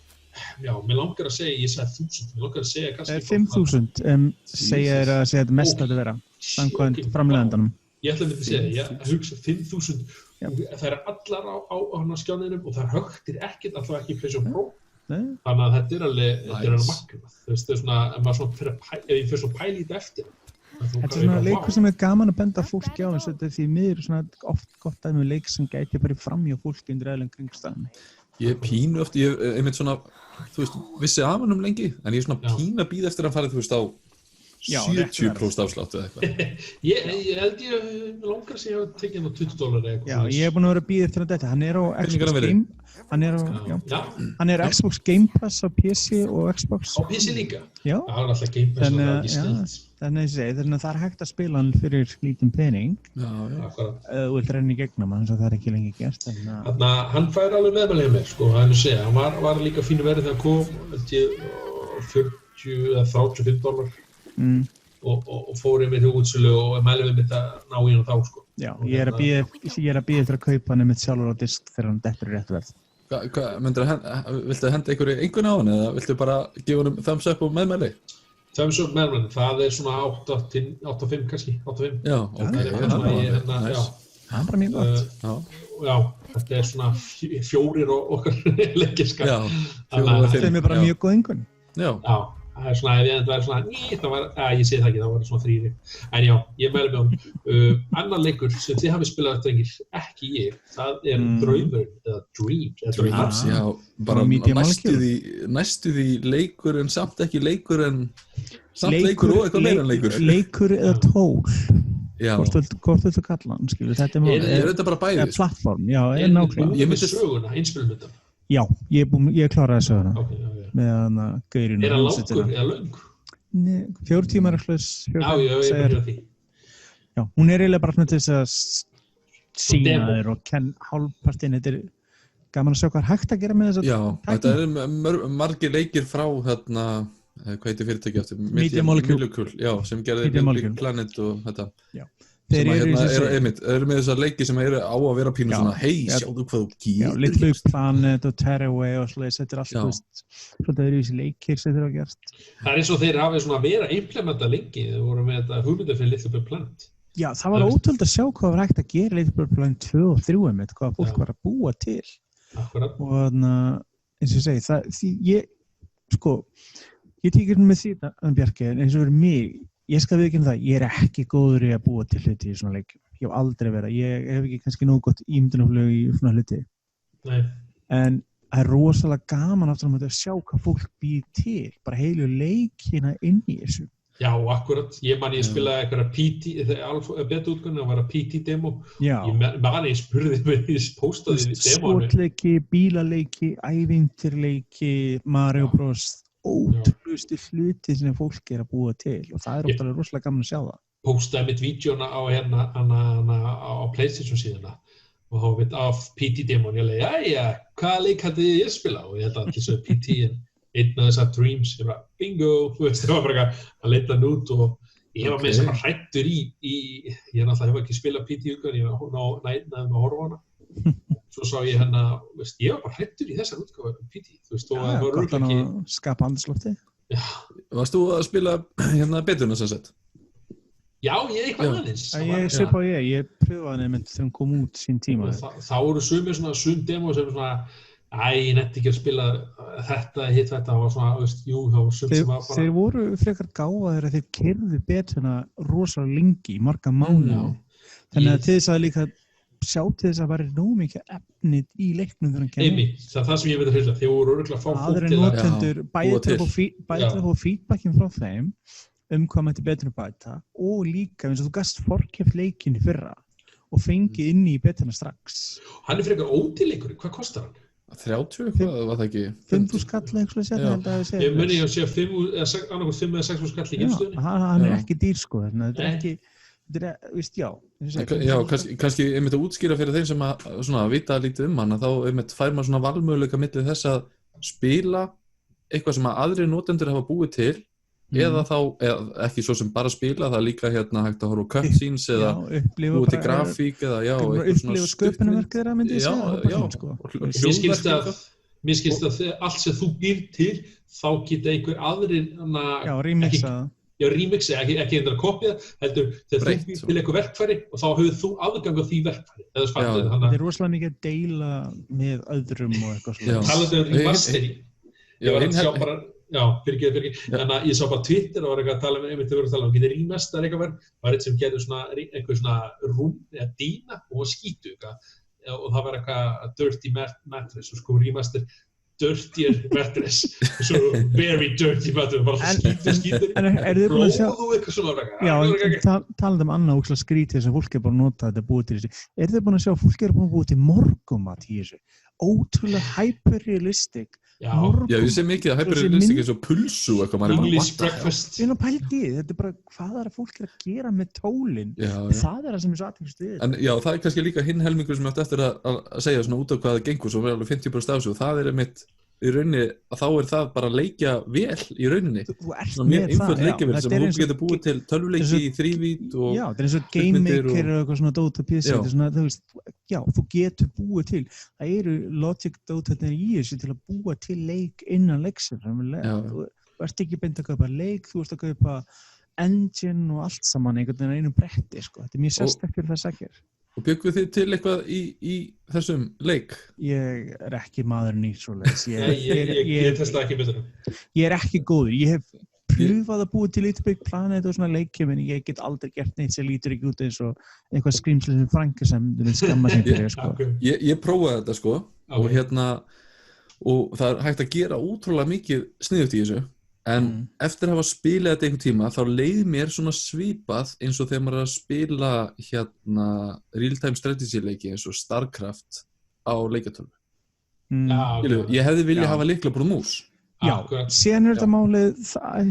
já, mér langar að segja, ég sagði 1000, mér langar að segja kannski 5000, segja þér að segja þetta mest að þetta vera, samkvæmt framleiðandanum. Ég ætla að mynda að segja, ég hugsa 5000, það er allar á hann á skjáninum og það högtir ekkert, allavega ekki í PlayStation Pro, þannig að þetta er alveg magnað, þú veist, það er svona, ef ég fyrir svona pæli í þetta eftir, Þetta er svona leikur sem er gaman að benda fólki á eins og þetta er því miður svona oft gott að með leik sem gæti bara fram hjá fólki undir eðlum kringstæðum. Ég pínu oft, ég einmitt svona, þú veist, vissi af hann lengi, en ég er svona pínu að bíða eftir að fara, þú veist, á 70% afslátt eða eitthvað. Ég held ég langar að segja að tekja hann á $20 eða eitthvað. Já, ég hef búin að vera að bíða eftir að þetta. Hann er á Xbox Game, hann er Xbox Game Pass á PC og Xbox. Á PC líka? Já. Það er alltaf Game Pass og það er ekki snilt. Þannig að það er hægt að spila hann fyrir lítinn pening. Já. Þú vilt renna í gegnum hann, svo það er ekki lengi gert. Þannig að hann fær alveg meðmælega með, sko, það er að segja. Hann var líka fínu verið þegar hann kom, 40 eða $35. Og fór ég með til útsölu og mælið við mitt að ná í hann þá, sko. Já, ég er að bíða eftir að kaupa hann mitt sjálfur á disk þegar hann dettur í rétt verð. Viltu henda einhvern á hann eða viltu bara gefa hann thumbs up og meðmæli? Thumbs up meðmæli, það er svona 8-5 kannski, 8-5. Já, ok. Það er bara mjög gott. Já, þetta er svona 4 og okkar leikirskap. Þeim er bara mjög góð einhvern. Já. Það er svona, ef ég enda væri svona, ég segi það ekki, það var svona 3. En já, ég mæli með hann. Annar leikur sem þið hafið spilað drengir, ekki ég, það er Draumurinn, eða Dreams. Já, bara næstu því leikur en samt ekki leikur en samt leikur og eitthvað meira en leikur. Leikur eða tól. Já. Hvort viltu kalla hann, skilur, þetta er málið. Er þetta bara bæði? Plattform, já, nákvæmlega. Ég myndi söguna, einspilum Já, ég kláraði söguna. Ok. Með hana gaurinu. Er hann langur eða löng? Nei, 4 tímar er hlust. Já, ég er því. Já, hún er eiginlega bara til þess að sína þér og hálfpartinn, þetta er gaman að sjá hvað er hægt að gera með þess að Já, þetta er margir leikir frá hérna, hvað heitir fyrirtæki aftur? Media Molecule. Já, sem gerði Big Planet og þetta. Já. Sem eru með þessar leiki sem eru á að vera pínu svona sjáðu hvað þú getur. Já, Little Big Planet og Tearaway og svoleiðis, þetta er allt, þetta eru þessi leikir sem þeir hafa gert. Það er eins og þeir hafi svona verið að implementa lengi, þeir voru með þetta hugmyndir fyrir Little Big Planet. Já, það var ótrúlegt að sjá hvað var hægt að gera Little Big Planet 2 og 3 með, hvað fólk var að búa til. Akkurat. Og eins og ég segi, ég tíkir með því að Bjarki, eins og fyrir mig, ég skal viðurkenna það, ég er ekki góður í að búa til hluti í svona leikjum. Ég hef aldrei verið. Ég hef ekki kannski nógu gott ímyndunarflug í svona hluti. Nei. En það er rosalega gaman aftur að sjá hvað fólk býr til. Bara heilu leikina inn í þessu. Já, akkurat. Ég spilaði eitthvað PT, beta-útgáfuna var að PT-demo. Já. Ég spurði mig, ég póstaði demónu. Sportleiki, bílaleiki, ævintýrleiki, Mario Bros. Ótrúlustu hluti sem fólk er að búa til og það er ótrúlega rosalega gaman að sjá það. Póstaði mitt vídeóna á á PlayStation síðuna og þá veit af PT-demón, ég leiði, jæja, hvaða leik hætti ég spila? Og ég held að allir svo PT einn af þessar Dreams, ég bara, bingo, þú veist, það var bara að leita hann út og ég var með þess að bara hrættur ég náttúrulega hef ekki spilað PT-útgáðan, ég var næðin að horfa á hana. Svo sá ég hérna, veist, ég var bara hrættur í þessar útgáðu PT, þú veist, og það var gott að skapa andrúmslofti. Já. Varst þú að spila hérna beturna sem sett? Já, ég eitthvað aðeins. Ég pröfaði nefnt þegar hún kom út sín tíma. Þá voru sum demo sem svona, ég netti ekki að spila þetta, hitt þetta, það var svona, veist, jú, það var sum sem var bara... Þeir voru frekar gáfaðir að þeir keyrðu beturna rosalega lengi, marga mánuði. Þannig að til þess að líka sjá til þess að væri nóg mikið efnið í leiknum þegar hann kemur. Einmitt, það sem ég veit að hrilla, þeir voru örugglega að fá fólk til að... Notendur, bæði til að fá feedbackin frá þeim hvað mætti betur að bæta og líka eins og þú gast forkeft leikinn í fyrra og fengið inn í beturna strax. Hann frekar ódýrleikur, hvað kostar hann? 30, hvað var það ekki? 5.000 skall eitthvað sér, held að segja. Ég muni að segja 5 eða 6 skall í gefstöðunni. Hann ekki dýr sko, þetta ekki... Já, kannski einmitt að útskýra fyrir þeim sem að svona, vita lítið hann þá einmitt fær maður svona valmöguleika milli þess að spila eitthvað sem að aðrir notendur hafa búið til eða þá, ekki svo sem bara spila, það er líka hérna hægt að horfa á cutscenes eða búið til grafík eða upplifa sköpunarverk þeirra myndi ég segja. Mér skilst að allt sem þú býr til þá geta einhver aðrir remixa, ekki endur að kopja heldur þegar þú býr til eitthvað verkfæri og þá hefur þú aðgang á því verkfæri. Það er rosalega mikið að deila með öðrum og eitthvað svona. Talandi remasteri. Ég var að sjá bara, fyrirgeðu. Þannig að ég sá bara Twitter og var eitthvað að tala með einmitt að geta remaster eitthvað verð. Það var eitt sem gerði einhver svona rúm eða dýna og skítu eitthvað og það var eitthvað dirty mattress og sko remaster dirtier mattress svo very dirty mattress bara skítur blóð og eitthvað svona talandi annað ógeðslega skrítið sem fólk bara nota þetta búið til þessu þið búin að sjá fólk búin að búið til morgumat í þessu ótrúlega hyperrealistic Já, ég sé mikið að hyperrealistic eins og pulsu eitthvað English breakfast þetta er bara hvað er að fólk að gera með tólin það er það sem er svo athyglisvert við en já, það er kannski líka hinn helmingur sem ég átti eftir að segja svona út af hvað það gengur svo alveg 50% af þessu og það er einmitt í rauninni að þá er það bara að leikja vel í rauninni svona mjög einföld leikjavél sem fólk getur búið til tölvuleiki í 3-vít og já, það er eins og Game Maker og eitthvað svona dót og PC þú getur búið til það eru logic dótarnir í þessu til að búa til leik innan leiksins þú ert ekki beint að kaupa leik þú ert að kaupa engine og allt saman einhvern veginn einum bretti sko. Þetta er mjög sérstaklega það segir Og bjögguð þið til eitthvað í þessum leik? Ég er ekki maðurinn í svoleiðis. Ég testa ekki betur. Ég er ekki góður. Ég hef pröfað að búa til Little Big Planet og svona leikjum en ég get aldrei gert neitt sem lítur ekki út eins og eitthvað skrýmsli sem Franka sem skamma sem fyrir sko. Ég prófaði þetta sko og það er hægt að gera útrúlega mikið sniðugt í þessu. En eftir að hafa spilað þetta einhvern tíma þá leið mér svona svipað eins og þegar maður er að spila hérna real-time strategy leiki eins og Starcraft á leikjatölvu. Ég hefði viljað hafa lyklaborð og mús. Já, síðan er þetta málið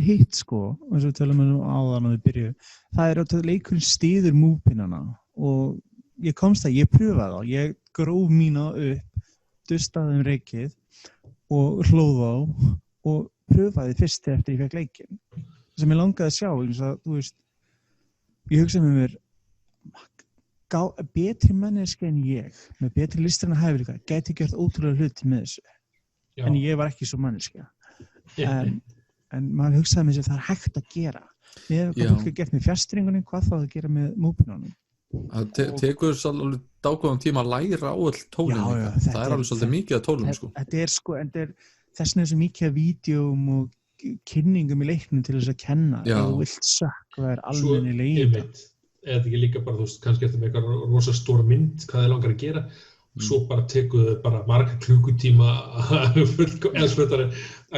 hitt sko, eins og við tölum áðan að við byrjuðum. Það er að leikurinn styður múpinnana og ég komst að ég pröfaði þá. Ég gróf mína upp, dustaði reikið og hlóð á og pröfaði fyrst eftir ég fekk leikinn sem ég langaði að sjá eins og þú veist ég hugsaði með mér betri manneskja en ég með betri listræna hæfileika gæti gert ótrúlega hluti með þessu en ég var ekki svo manneskja en maður hugsaði með sér það er hægt að gera með hvað fólk gert með fjastringunni hvað þá að gera með múpinunum Það tekur alveg dágóðan tíma að læra á all tólum það er alveg svolítið mikið af tólum sko. Þetta er þess vegna er svo mikið af vídeóm og kynningum í leiknum til þess að kenna ef þú vilt sökkva þér almennilega í þetta. Eða ekki líka bara, þú veist, kannski eftir með eitthvað rosa stóra mynd, hvað þið langar að gera, svo bara tekuðu bara marga klukkutíma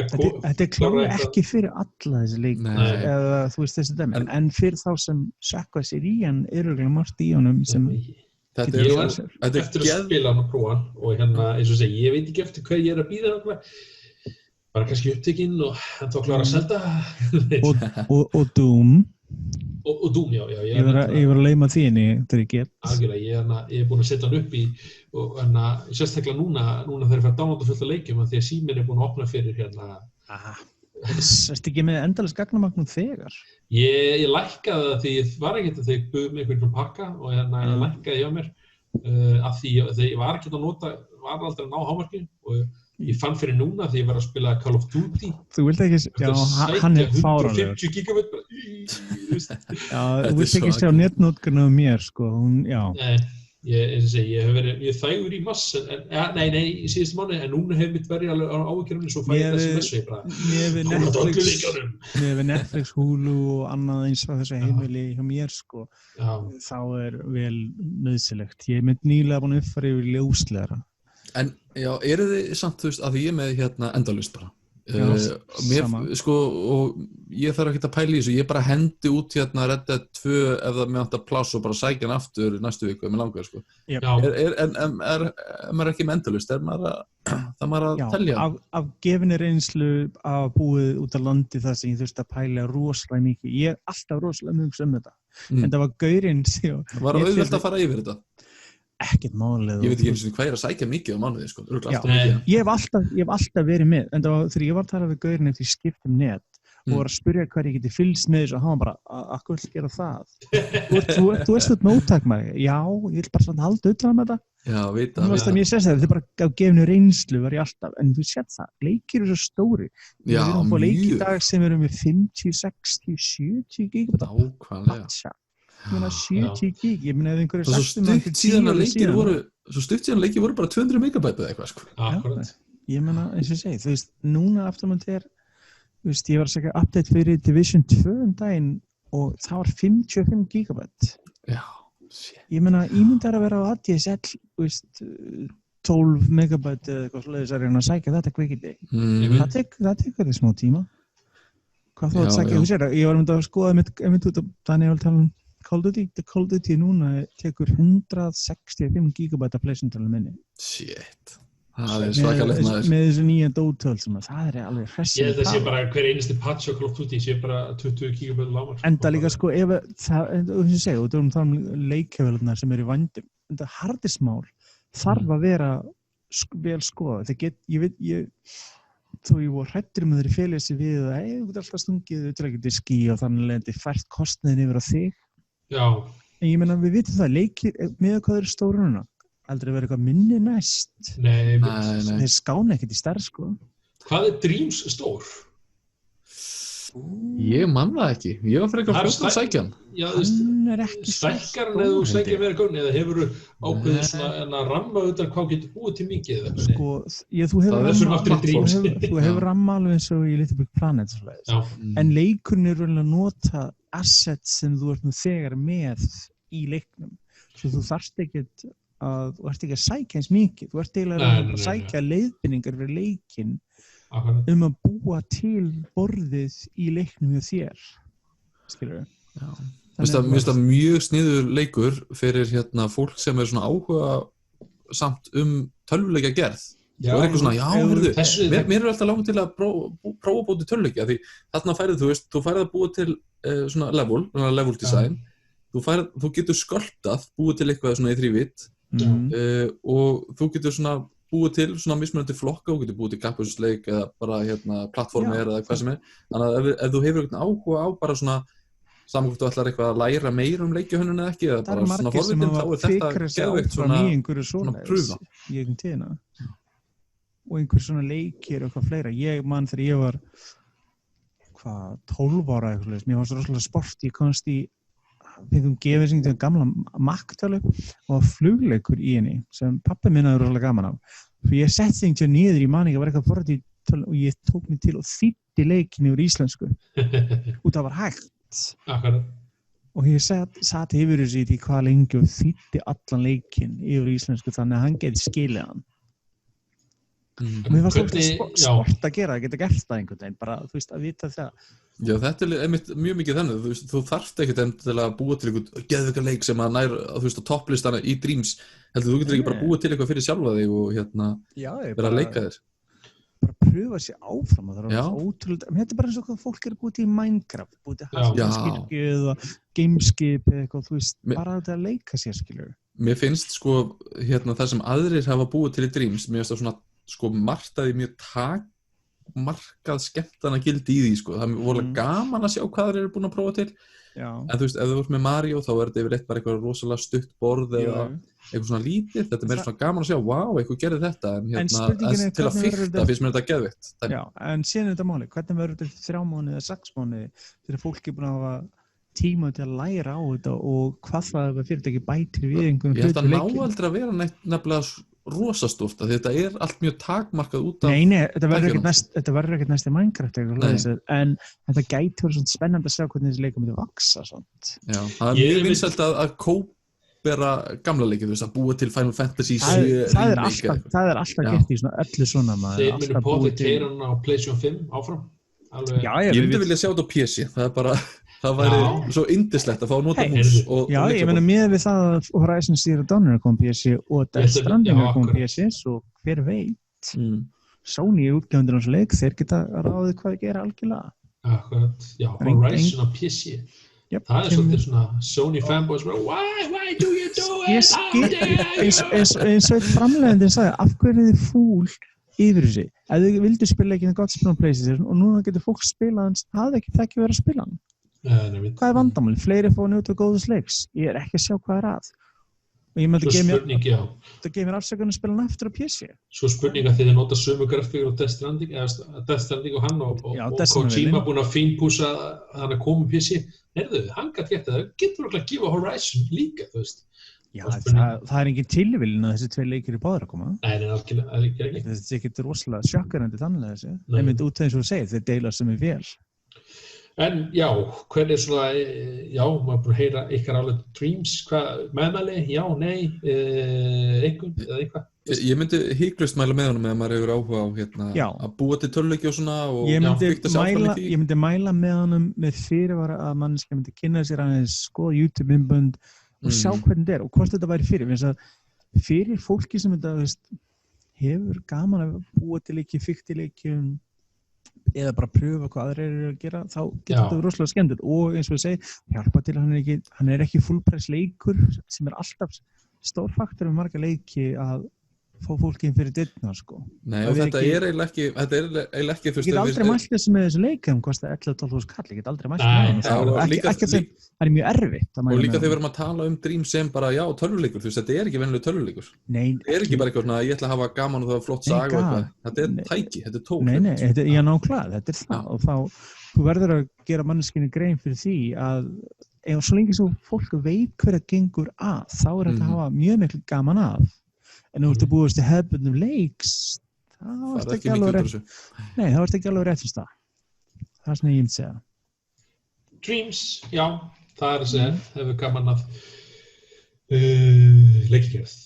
Þetta er klálega ekki fyrir alla þessi leik, eða þú veist þessi dæmi, en fyrir þá sem sökkva sér í hann er örugglega margt í honum sem Eftir að spila hann og prófa hann og hérna, eins og segi, ég veit ekki eftir hvað ég er að bíða bara kannski upptekinn og þá klára að selda og Doom Og Doom, já. Ég var að leima því en þegar ég get. Algjörlega, ég búinn að setja hann upp í, og sérstaklega núna þegar ég fær downloada fullt af leikjum, því að síminn búinn að opna fyrir Ertu ekki með endalaust gagnamagnum þegar? Ég lækkaði það því ég var ekkert þegar ég buð mig einhvern pakka og ég lækkaði hjá mér af því ég var ekkert að nota, var aldrei að ná hámarkinu og ég fann fyrir núna því ég var að spila Call of Duty. Þú vilt ekki, hann fáránlegur. 150 gigabit bara, þú vilt ekki sjá netnótkun af mér, sko, Ég hef verið þægur í mass, nei, í síðustu mánuði, en núna hefur mitt verið alveg á áhyggjurinn, svo fæ ég þessi ég bara, með Netflix, Hulu og annað eins af þessu heimili hjá mér, sko, þá vel nauðsynlegt. Ég mynd nýlega búin að uppfæra yfir ljóslegra. En, já, eru þið samt, þú veist, að ég er með endalaust bara? Sko, og ég þarf ekki að pæla í þessu, ég bara hendi út Red Dead 2 ef það með vantar pláss og bara sækja hann aftur næstu viku ef mér langar, sko. En maður ekki með endalaust, það maður að telja? Af gefinni reynslu af búið út á landi það sem ég þurfti að pæla rosalega mikið. Ég alltaf rosalega mjög þetta. En það var gaurinn Var það auðvelt að fara yfir þetta? Ekkert málið. Ég veit ekki eins og hvað að sækja mikið á mánuði, sko. Ég hef alltaf verið með, en þegar ég var að tala við gaurinn eftir skiptum net og var að spyrja hvað ég geti fylgst með þessu og hann bara, akkur vil gera það? Þú veist þetta móttakmaður? Já, ég vil bara svona halda utan með þetta. Já, vita. Ég sést þetta er bara af gefinu reynslu var ég alltaf, en þú sétt það, leikir eru svo stóri. Já, við erum á leik í dag sem eru með 50, 60, 70 gigabit. Nákvæmlega. Ég meina 70 gig, ég meina ef einhverju svo stutt síðan leikir voru bara 200 megabæt eða eitthvað, sko. Akkurat. Ég meina, eins og ég segi, þú veist, núna afturmöndi þú veist, ég var að segja update fyrir Division 2 daginn og það var 55 gigabæt. Já, shit. Ég meina, ímyndar að vera á ADSL, þú veist, 12 megabæt eða eitthvað svoleiðis að reyna að sækja þetta kvikindi. Það tekur þig smá tíma. Hvað þú að sækja, þú sér, ég var að skoða einmitt út af Daniel tala Call of Duty núna tekur 165 gigabæta pleysuntalinn minni. Shit. Það svakalegt maður. Með þessu nýja dótöl sem það alveg hressið. Ég held að sé bara hver einasti patch á Call of Duty sé bara 20 gigabæta lágmark. Enda líka sko, ef það, þú segir, þú erum leikjavélarnar sem eru í vændum. Enda hardismál þarf að vera vel skoða. Þó ég var hræddur með þeirri félagið sig við að þú getur alltaf stungið utrækjandi skí og þannig að þetta fært kostnaðin yfir á þig. Já. En ég meina, við vitum það, leikir með hvað eru stóru núna. Aldrei verið eitthvað minni næst. Nei. Þeir skána ekkert í stærð, sko. Hvað er Dreams stór? Ég man það ekki. Ég var fyrir eitthvað fljótt að sækja hann. Já, hann er ekki svo stór. Stækkar hann eða þú sækir meira gaun eða hefur þú ákveðið svona að ramma utan hvað getur búið til mikið? Sko, þú hefur ramma alveg eins og í Little Big Planet. En leikurinn er að nota assets sem þú ert nú þegar með í leiknum. Svo þú þarft ekki að sækja eins mikið. Þú ert eiginlega að sækja leiðbeiningar fyrir leikinn að búa til borðið í leiknum hjá þér. Skilurðu? Já. Mér finnst það mjög sniður leikur fyrir fólk sem er svona áhuga samt tölvuleikja gerð. Já, og eitthvað svona, mér er alltaf langt til að prófa að búa til tölvuleikja því þarna þú færið að búa til svona level design. Þú getur sköldað, búið til eitthvað svona í þrívit og þú getur svona búið til svona mismunandi flokka, þú getur búið til kappakstursleik eða bara plattformir eða hvað sem er. Þannig að ef þú hefur eitthvað áhuga á bara svona saman hvort þú ætlar eitthvað að læra meira leikjahönnun eða ekki eða bara svona forvitin, þá er þetta geðveikt svona prúfa. Í einhvern tíðina. Og einhver svona leikir og eitthvað fleira. Ég man þegar ég var 12 ára eitthvað, mér fannst rosalega sport, ég komst í fengum gefið sig til gamla Mac-tölu og flugleikur í henni sem pabbi minn hafði rosalega gaman af. Fyrir ég sett sig niður í manninga, var eitthvað forrætt í tölu og ég tók mig til og þýddi leikin yfir íslensku. Og það var hægt. Og ég sat yfir þessu í því hvað lengi og þýddi allan leikin yfir íslensku þannig að hann geti skilið hann. Mér var sport að gera, það geta gert það einhvern veginn, bara þú veist að vita það. Já, þetta er mjög mikið þannig, þú þarft ekkert til að búa til einhvern geðveika leik sem að nær, þú veist, á topplistana í Dreams, heldur þú getur ekki bara búa til eitthvað fyrir sjálfa þig og vera að leika þér. Bara pröfa sig áfram og það ótrúlega, þetta bara eins og hvað fólk búið til í Minecraft, búið til Hallgrímskirkju eða Gameskip eða eitthvað, þú veist, bara þetta að leika sér, skilur. Mér finnst sko, það sem aðrir hafa búið til í Dreams, mér finnst það svona, sko, martaði mjög takmarkað skemmtana gildi í því, sko. Það er vorulega gaman að sjá hvað þeir eru búin að prófa til. Já. En þú veist, ef þú ert með Mario þá er þetta yfirleitt bara eitthvað rosalega stutt borð eða eitthvað svona lítið, þetta er meira svona gaman að sjá, eitthvað gerði þetta, en til að fikta finnst mér þetta geðveikt. Já, en síðan er þetta máli, hvernig verður þetta 3 mánuði eða 6 mánuði þegar fólk er búin að hafa tíma til að læra á þetta og hvað það fyrirtæki bætir við einhverjum hlutum leikjum. Ég held að ná aldrei að vera nefnilega rosastórt, þetta er allt mjög takmarkað út af... Nei, þetta verður ekkert næst í Minecraft en þetta gæti verið svona spennandi að sjá hvernig þessi leikur myndi vaksa svona. Já, það er mjög vinsælt að kópera gamla leiki, þú veist, að búa til Final Fantasy 7 það er alltaf gert í svona öllu svona Þeir munu potið keyra hann á PlayStation 5 áfram. Ég myndi vilja sjá þetta á PC, það væri svo yndislegt að fá að nota mús og já, ég meina með við það að Horizon Zero Dawn er að koma PC og Death Stranding er að koma PC svo hver veit Sony útgefendur hans leik, þeir geta ráðið hvað að gera algjörlega. Akkurat, já, Horizon á PC það er svolítið svona Sony fanboys why do you do it? Eins og eitt framleiðandi sagði, af hverju er þið fúl yfir þessi? Ef þið vildu spila ekki gott spila á PlayStation og núna getur fólk spila hans, það ekki verið að spila hann. Hvað er vandamál? Fleiri fá njóta góðs leiks. Ég er ekki að sjá hvað er að. Og ég myndi það gefa mér afsökun að spila hann aftur á PC. Svo spurning að þið nota sömu grafíkur á Death Stranding og hann og Kojima búin að fínpúsa hann að koma á PC. Heyrðu, hann gæti gett það. Getur okkur að gefa Horizon líka, þú veist. Já, það er engin tilviljun að þessi 2 leikir báðir að koma. Nei, algjörlega ekki. Þetta er ekkert rosalega sjokkerandi þannig þessi. Þeir myndi út eins og segir, þeir deila sem er vel. En já, hvernig svona, maður búin að heyra ykkar álega Dreams, hvað, meðmæli, já, nei, eitthvað? Ég myndi hygglust mæla með honum eða maður hefur áhuga á að búa til töluleiki og svona og fikta sig áfram í því. Ég myndi mæla með honum með fyrirvara að manneskja myndi kynna sér aðeins, skoða YouTube-myndbönd og sjá hvernig þetta er og hvort þetta væri fyrir fólki sem þetta hefur gaman að búa til leiki, fikta leikjum eða bara pröfa hvað aðrir eru að gera þá getur þetta rosalega skemmtilegt og eins og ég segi, hjálpa til að hann er ekki fullpress leikur sem er alltaf stór faktor með marga leiki að fá fólki inn fyrir dyrnar, sko. Nei, og þetta er eiginlega ekki Ég get aldrei mælt þessu með þessu leiki kosta 11-12 kall, ég get aldrei mælt með það er mjög erfitt og líka þegar við erum að tala Dream sem bara, tölvuleikur, þú veist, þetta er ekki venjulegur tölvuleikur þetta er ekki bara eitthvað svona, ég ætla að hafa gaman og það er flott saga og eitthvað, þetta er tæki, þetta er tól Nei, nákvæmlega, þetta er það og þá, þú verður að gera manneskjunni grein fyrir því að ef svo lengi svo fólk veit hver að gengur að, þá er þetta að hafa mjög miklu gaman að en þú ert að búast til hefðbundnum leiks þá ert ekki alveg rétt Nei, þá ert ekki alveg rétt fyrst það er svona ég myndi segja Dreams, já, það er að segja hefur gaman að leikgerð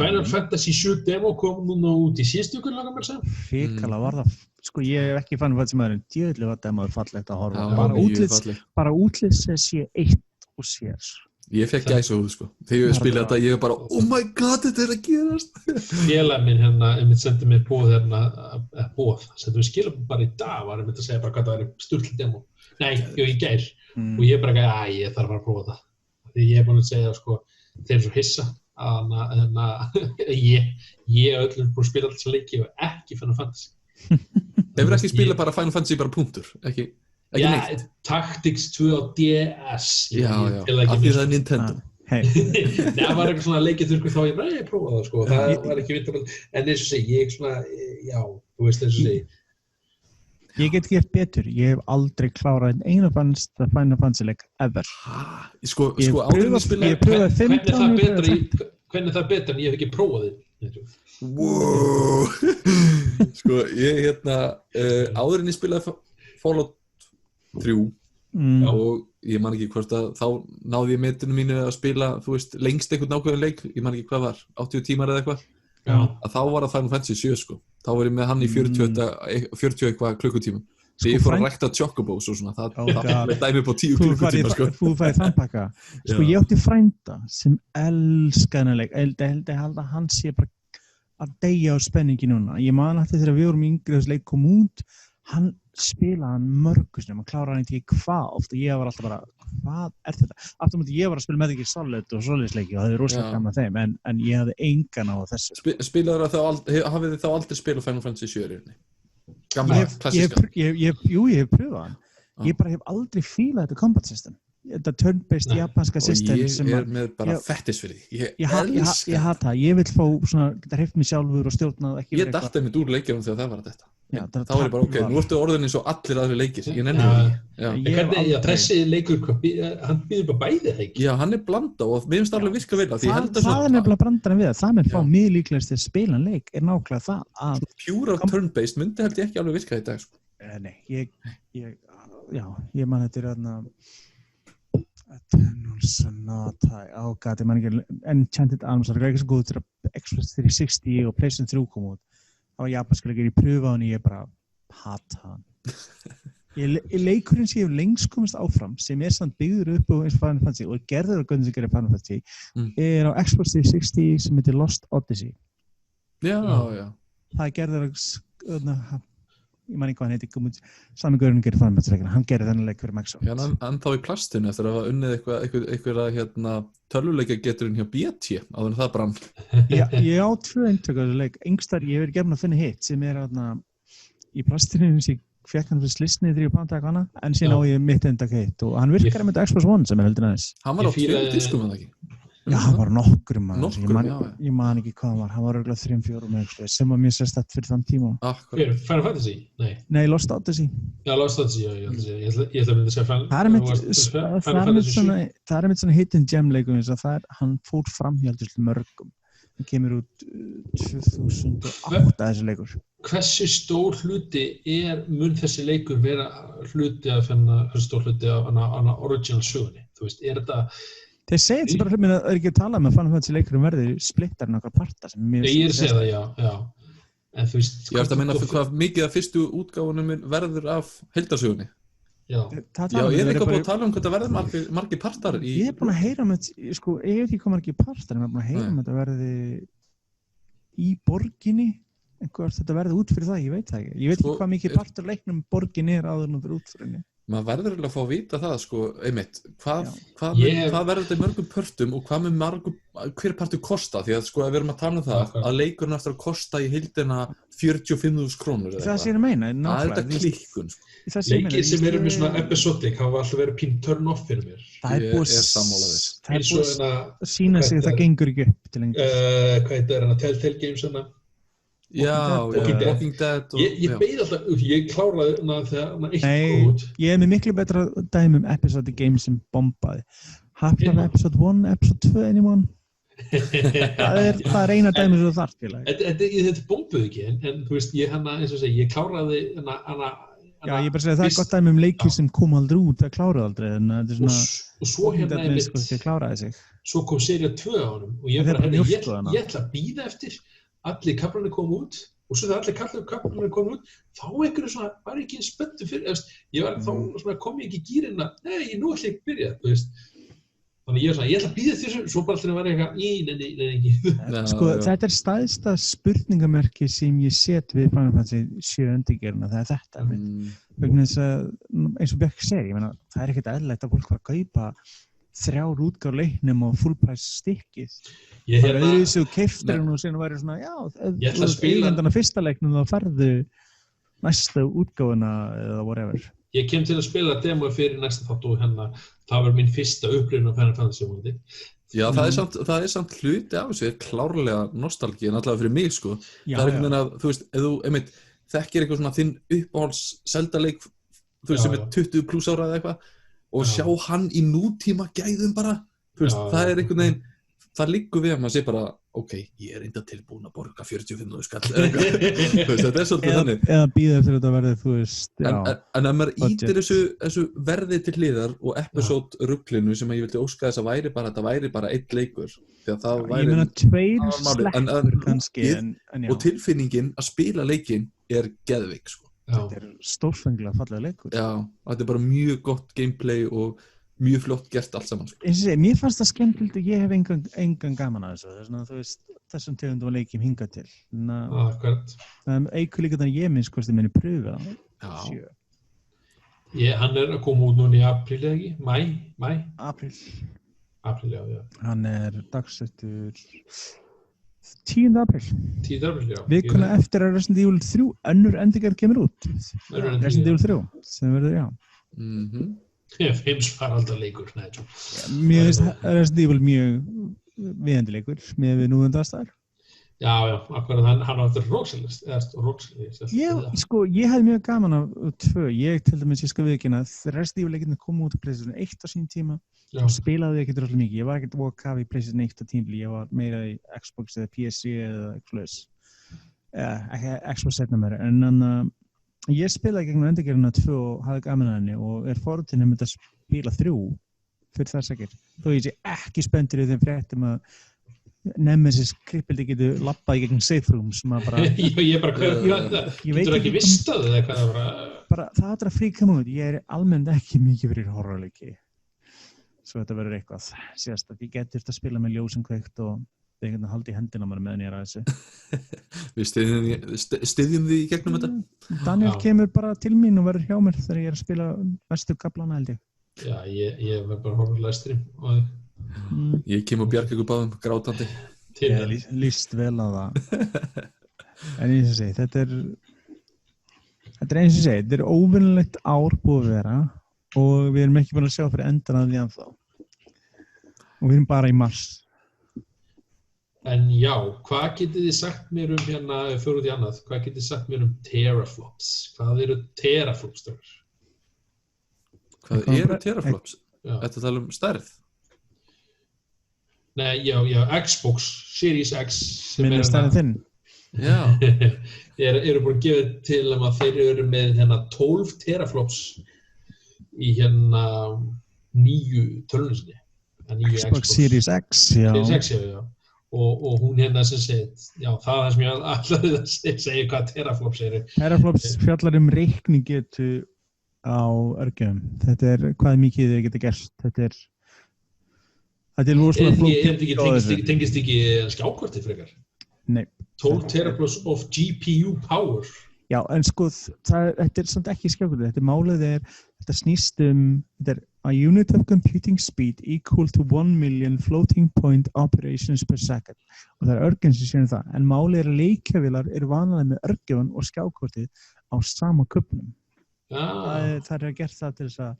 Final Fantasy 7 demo kom núna út í síðustu ykkur langar mér að segja Hrikalega var það, sko ég hef ekki fann hvað sem aðeins djöðlega var demoður fallegt að horfa bara útlits sé eitt og sér Ég fekk gæsahúð, sko. Þegar ég spilaði þetta, ég var bara, oh my god, þetta er að gerast. Félag minn sendi mér sendi mér skilabóð bara í dag, var að segja bara hvað það væri sturlið demo. Nei, í gær. Og ég bara, ég þarf að prófa það. Því ég er búin að segja, sko, þeir eru svo hissa að ég öllum búin að spila alltaf leiki og ekki Final Fantasy. Hefur ekki spilað bara Final Fantasy bara punktur, ekki? Tactics 2 á DS Já, af því það er Nintendo Nei, það var eitthvað svona leikithurkur þá ég prófaði það, sko það var ekki vitað, en eins og segi ég svona, þú veist eins og segi Ég get gert betur, ég hef aldrei klárað einu Final Fantasy leik ever Sko áður að spila Hvernig það betur en ég hef ekki prófað þið Wow Sko, ég áður en ég spilaði Fallout 3 og ég man ekki hvort að þá náði ég metinu mínu að spila, þú veist, lengst einhvern ákveðin leik, ég man ekki hvað var, 80 tímar eða eitthvað, að þá var það Final Fantasy 7, sko, þá var ég með hann í 40 eitthvað klukkutímum, því ég fór að rækta chocobos og svona, það dæmi upp á 10 klukkutíma, sko. Þú færði þann pakka, sko, ég átti frænda sem elskaði hennar leik, ég held að hann sé bara að deyja á spenningi núna. Ég man alltaf þegar við vorum yngri þessi leik kom út, hann spilaði hann mörgusnum, hann kláraði hann ekki hvað oft og ég var alltaf bara, hvað þetta? Aftur mútið ég var að spila með ekki Solid og Solid-leiki og það hefði rosalega gaman að þeim, en ég hafði engan á þessu. Hafið þið þá aldrei spilað Final Fantasy 7? Gamla, klassíska? Jú, ég hef pröfað hann. Ég bara hef aldrei fílað þetta combat system. Þetta turn-based japanska system og ég með bara fettis fyrir því ég hata, ég vil fá svona, geta hreift mig sjálfur og stjórnað ég datt einmitt úr leikjum þegar það var þetta þá var ég bara, ok, nú ertu orðin eins og allir aðri leikir ég nenni hvernig, þessi leikur hann býður bara bæði ekki já, hann blanda og við finnst alveg virka vel það er nefnilega brandarinn við það með fá mjög líklegast til að spila en leik nákvæmlega það að pure turn-based myndi held ég ekki alveg virka í dag nei, ég man þetta Eternal Sonata ég man ekki Enchanted Arms það er ekki svo góð til að Xbox 360 og PlayStation 3 kom út það var japanska leikir, ég pröfa hann ég bara hata hann leikurinn sem ég hef lengst komist áfram sem samt byggður upp á eins og Final Fantasy og gerður á göndum sem gerir Final Fantasy á Xbox 360 sem heitir Lost Odyssey já það gerður ég man ekki hvað hann heiti, sami gaurinn gerir Final Fantasy leikina, hann gerir þennan leik fyrir Microsoft. Já, hann þá í plastinu eftir að hafa unnið einhverja tölvuleikjageturinn hjá BT, áður en það brann. Ég á 2 eintök af þessu leik, yngstar ég verið gefn að finna hitt sem í plastinu sem ég fekk hann fyrir slisni þegar ég pantaði hana, en síðan á ég mitt eintak hitt og hann virkar með Xbox One sem heldur næst. Hann var á 2 diskum, en það ekki? Já, hann var nokkrum ég man ekki hvað hann var örugglega 3-4 með sem var mjög sérstætt fyrir þann tíma Final Fantasy? Nei, Lost Odyssey Já, Lost Odyssey, ég ætla að mynda að segja það er mitt svona hidden gem leikum hann fór fram hjá mörgum hann kemur út 2008 þessi leikur Hversu stór hluti mun þessi leikur vera hluti af original sögunni? Þú veist, þetta þeir segja þetta bara það er ekki að tala með Final Fantasy leikurum verði splittar nokkar parta ég er að segja það, já en þú veist ég ætti að meina hvað mikið af fyrstu útgáfunum verður af heildarsögunni já, ég er ekki búin að tala hvað það verður margir partar ég er búin að heyra ég veit ekki hvað margir partar en ég er búin að heyra þetta verði í borginni en hvort þetta verði út fyrir það, ég veit það ekki ég veit ekki hvað mikið partar leiknum borgin út fyrir henni maður verður að fá að vita það einmitt, hvað verður þetta í mörgum pörtum og hvað með hver partur kosta því að ef við erum að tala það að leikurinn eftir að kosta í heildina 45.000 krónur það sé ég að meina það er þetta klikkun leikir sem eru með svona episodic hafa alltaf verið pín turn off fyrir mér ég er sammálaður það er búið að sína sig að það gengur ekki upp til lengur hvað heitir Telltale Games Walking Dead ég beið alltaf, ég kláraði þegar eitt kom út ég er með miklu betra dæmi episode game sem bombaði Half-Life episode 1, episode 2 anyone það er eina dæmi sem þú þarft þetta bombuði ekki en þú veist, eins og segi, ég kláraði já, ég bara segja það er gott dæmi leiki sem kom aldrei út, það kláraði aldrei og svo kláraði sig svo kom sería 2 á honum og ég ætla að bíða eftir allir kaflarnir kom út og svo þegar allir kaflarnir kom út þá einhverju svona, var ekki eins spenntu fyrir ég var þá svona, kom ég ekki í gírinn að nei, nú ætla ég að byrja þannig ég ætla að býða þessu svo bara alltaf var ég nei, ekki þetta er stærsta spurningamerki sem ég set við Final Fantasy 7 undirgerðina, það er þetta vegna þess að, eins og Björk segir ég meina, það er ekkert eðlilegt að fólk var að kaupa 3 útgáf leiknum og full price stikkið það er auðvitað og keiftir og síðan væri svona ég ætla að spila þannig að fyrsta leiknum þá ferðu næsta útgáfuna eða whatever ég kem til að spila demo fyrir næsta þátt og það var mín fyrsta upprifun á Final Fantasy já, það er samt hluti af þessu klárlega nostalgía, náttúrulega fyrir mig það er einhvern veginn að, þú veist, ef þú þekkir eitthvað svona þinn uppáhalds Zelda-leik, þú veist, sem er 20 pluss ára eða eitthvað og sjá hann í nútíma gæðum bara veist, það er einhvern veginn það liggur við að maður sé bara ok, ég er enda tilbúin að borga 45.000 skall þetta er svolítið þannig eða býða eftir þetta verði þú veist en ef maður ítir þessu verði til hliðar og episode rugglinu sem ég vildi óska þess að þetta væri bara einn leikur því að það væri ég meina 2 sleppur kannski og tilfinningin að spila leikinn er geðveik þetta er stórfenglega fallega leikur já, þetta er bara mjög gott gameplay og mjög fljótt gert allt saman sko. Mér fannst það skemmtilegt og ég hef engan gaman að þessu. Þess vegna, þú veist, þessum tegundum leikjum hingað til. Það eikur líka þannig ég minnst hvort þið muni pröfa það. Hann að koma út núna í apríl eða ekki? Mæ? Apríl, já. Hann dagsettur 10. apríl. 10. apríl, já. Vikuna eftir að Resident Evil 3 önnur endingarð kemur út. Resident Evil 3, sem verður, já. Heimsfaraldarleikur. Mér finnst Resident Evil mjög viðeigandi leikur með núðundaðstæður. Já, akkurat hann áttur róksalist. Ég hefði mjög gaman af 2. Ég til dæmis, ég skal viðurkenna, Resident Evil leikirnir komu út á PlayStation 1 á sín tíma. Spilaði ekkert rosalega mikið. Ég var ekkert OKV í PlayStation 1 á tímabili. Ég var meira í Xbox eða PS3 eða eitthvað. Xbox setna meira. En ég spilaði gegnum endurgerðina 2 og hafði gaman að henni og forutinn að spila 3 fyrir það sækir. Þó ég sé ekki spenntur í þeim fréttum að Nemesis krippildi getur labbað í gegnum safe rooms bara, ég getur ekki vistað eða hvað það að fríka mjög út. Ég almennt ekki mikið fyrir horrorleiki svo þetta verður eitthvað síðast að ég getur þetta að spila með ljósum kveikt og þið einhvern veginn haldi í hendina mér meðan ég að þessu. Við styðjum því í gegnum þetta. Daniel kemur bara til mín og verður hjá mér þegar ég að spila vestu kaplana held ég. Já, ég verður bara horrorlega stream og Ég kem og bjarga ykkur báðum grátandi. Ég líst vel á það. En eins og segi, þetta er eins og segi, þetta er óvinnilegt ár búið að vera og við erum ekki búin að sjá fyrir endan að því ennþá. Og við erum bara í mars. En já, hvað getið þið sagt mér hérna, fyrir út í annað, hvað getið þið sagt mér teraflops? Hvað eru teraflops? Hvað eru teraflops? Þetta tala stærð? Nei, já, Xbox Series X Minni stærðin þinn? Já. Eru búin að gefa til að þeir eru með 12 teraflops í nýju tölvunni sinni. Xbox Series X, já. Series X, já. Og hún sem segir, já, það sem ég ætlaði að segja hvað teraflops eru. Teraflops fjallar reikningetu á örgjum. Þetta hvað mikið þau geta gert. Þetta er rosalega flókið. Tengist ekki skjákorti frekar? Nei. 12 teraflops of GPU power. Já, en sko, þetta samt ekki skjákorti. Þetta snýst þetta a unit of computing speed equal to 1 million floating point operations per second. Og það örgjum sem séum það. En málið að leikjavélar eru vanalega með örgjum og skjákortið á sama kuppnum. Það gert það til þess að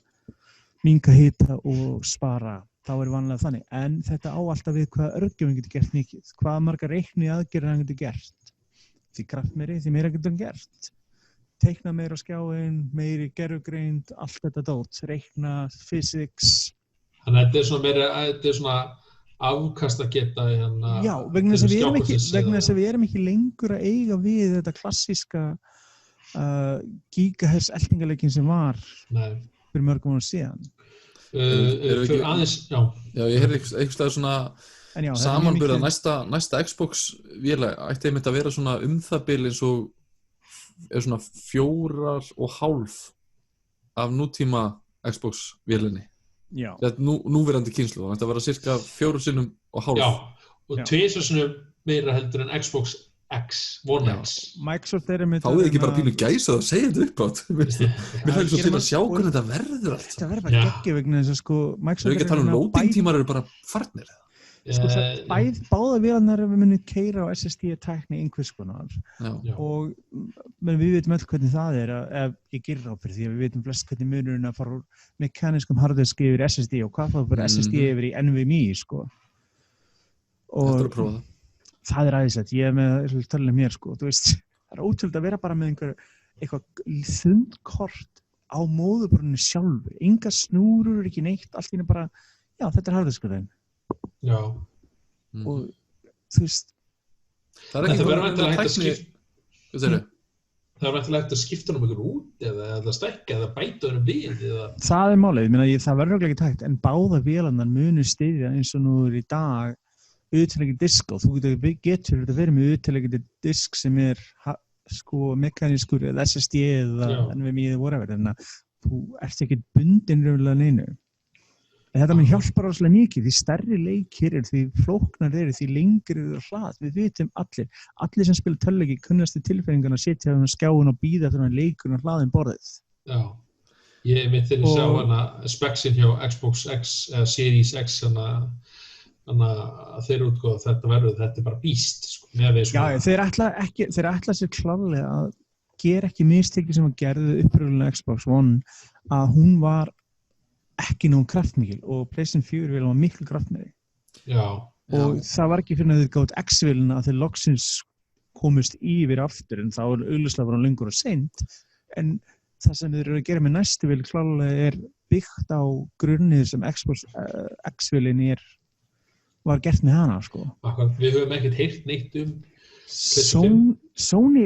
minnka hita og spara. Þá vanlega þannig, en þetta á alltaf við hvað örgjum getur gert mikið, hvað margar reikni aðgerðir hann getur gert. Því kraftmeiri, því meira getur hann gert. Teikna meira á skjáinn, meiri gervigreind, allt þetta dót, reikna, physics. Þannig að þetta er svona afkastageta Já, vegna þess að við erum ekki lengur að eiga við þetta klassíska gigahertz eltingaleikin sem var fyrir mörgum árum síðan. Aðeins, já, ég heyrði eitthvað staðar svona samanburða næsta Xbox véla ætti einmitt að vera svona það bil eins og svona 4,5 af nútíma Xbox vélinni. Núverandi kynslóð, það ætti að vera cirka 4,5 sinnum. Já, og 2 sinnum meira heldur en Xbox X, One X. Microsoft með þá ekki bara pínu gæsa að segja þetta upp átt. Mér hljóðum svo til að sjá hvernig þetta verður allt. Þetta verður bara geggjum vegna þess að sko Microsoft ekki að tala loading tímar eru bara farnir. Sko báða vélarnar við munum keyra á SSD-tækni einhvers konar og við veitum öll hvernig það ef ég gerir ráð fyrir því að við veitum flest hvernig munurinn að fara úr mekanískum harddisk yfir SSD og hvað það fyrir SSD yfir í NVMe sko. Þetta er að prófa það. Það æðislegt, ég með tölunum mér sko, þú veist, það ótrúlega að vera bara með eitthvað þundkort á móðuborðinu sjálfu, enga snúrur, ekki neitt, allt í einu bara, já, þetta hardiskurinn. Já. Og þú veist, það verður væntanlega hægt að skipta um ykkur út eða stækka eða bæta við eða... Það málið, það verður ekki tækt, en báða vélarnar munu styðja eins og nú í dag utanleikandi disk og þú getur þetta verið með utanleikandi disk sem sko mekanískur eða SSD eða NVMe eða whatever, þannig að þú ert ekki bundin raunverulega neinu. Þetta mun hjálpar rosalega mikið, því stærri leikir því flóknar því lengri hlað. Við vitum allir sem spila tölvuleiki kunnastu tilfinningarnar að sitja á skjáin og bíða eftir leikurinn og hlaðin borðið. Já, ég myndi þegar ég sá hana speksin hjá Xbox X, Series X, hana þeir útgóða þetta bara býst, sko. Já, þeir ætla sér klárlega að gera ekki mistekki sem að gerðu uppröðulega Xbox One, að hún var ekki nóg kraftmikil og PlayStation 4 var miklu kraftmeiri. Já. Og það var ekki fyrir að þið gátt X-vélina að þeir loksins komust yfir aftur, en þá augljóslega var hann lengur og seint. En það sem þeir eru að gera með næstu vél klárlega byggt á grunnið sem Xbox X-vélin var gert með hana, sko. Akkurat, við höfum ekkert heyrt neitt Sony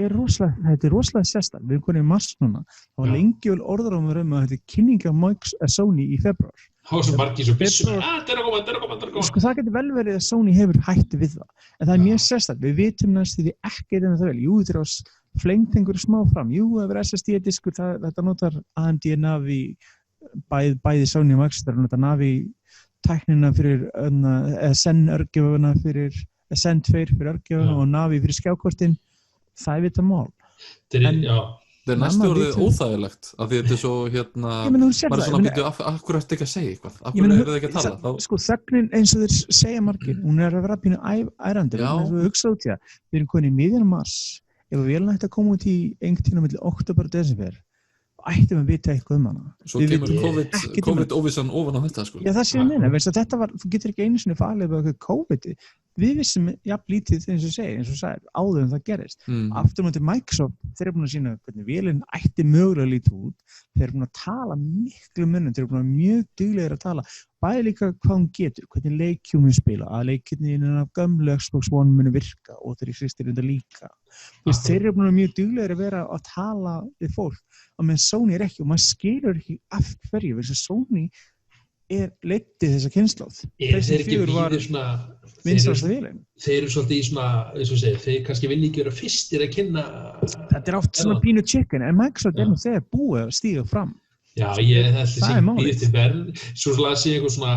þetta rosalega sérstakt. Við erum konið í mars núna. Það var lengi vel orðrómur að þetta kynning af Sony í febrúar. Það var svo margir svo bissum. Það er að koma. Sko, það getur vel verið að Sony hefur hætti við það. En það mjög sérstakt. Við vitum næstu því ekki það vel. Jú, þetta flengt einhverju smá fram. Jú, það verður SSD-diskur. Þetta notar AMD Navi, bæði Sony og Microsoft. Þetta Navi tæknina fyrir Zen-örgjafuna fyrir Zen 2 fyrir örgjafuna og Navi fyrir skjákortin. Það vita mál. Það er næstu orðið óþægilegt af því þetta svo maður er svona býtu, af hverju ertu ekki að segja eitthvað? Af hverju eru þið ekki að tala? Sko, þögnin eins og þeir segja margir, hún að vera pínu ærandur, eins og við hugsa út í það. Við erum konið í miðjan mars, ef við ætti að koma út í einhvern tíma milli október og desember, ættum að vita eitthvað hana. Svo kemur COVID-óvissan ofan á þetta, sko. Já, það sé neina, þú getur ekki einu sinni falið með COVID. Við vissum jafn lítið eins og sagði, áður en það gerist. Aftur á Microsoft, þeir eru búin að sýna hvernig vélinn ætti mögulega lítið út. Þeir eru búin að tala miklu munum, þeir eru búin að mjög duglegir að tala. Bæði líka hvað hún getur, hvernig leikjum við spila, að leikirnir af gömlu Xbox One munu virka og þeir existir þetta líka. Þeir eru búin að mjög duglegir að vera að tala við fólk, og meðan Sony ekki, og maður skilur ekki af hverju, þess að Sony leiddi þessa kynslóð. Þeir ekki býðir svona vinstrasta vélin. Þeir eru svolítið í svona, eins og segir, þeir kannski vilja ekki vera fyrstir að kynna. Þetta oft svona pínu chicken, en Microsoft nú þegar búið að stíga fram. Já, ég held þessi býðir til verð. Svo las ég eitthvað svona,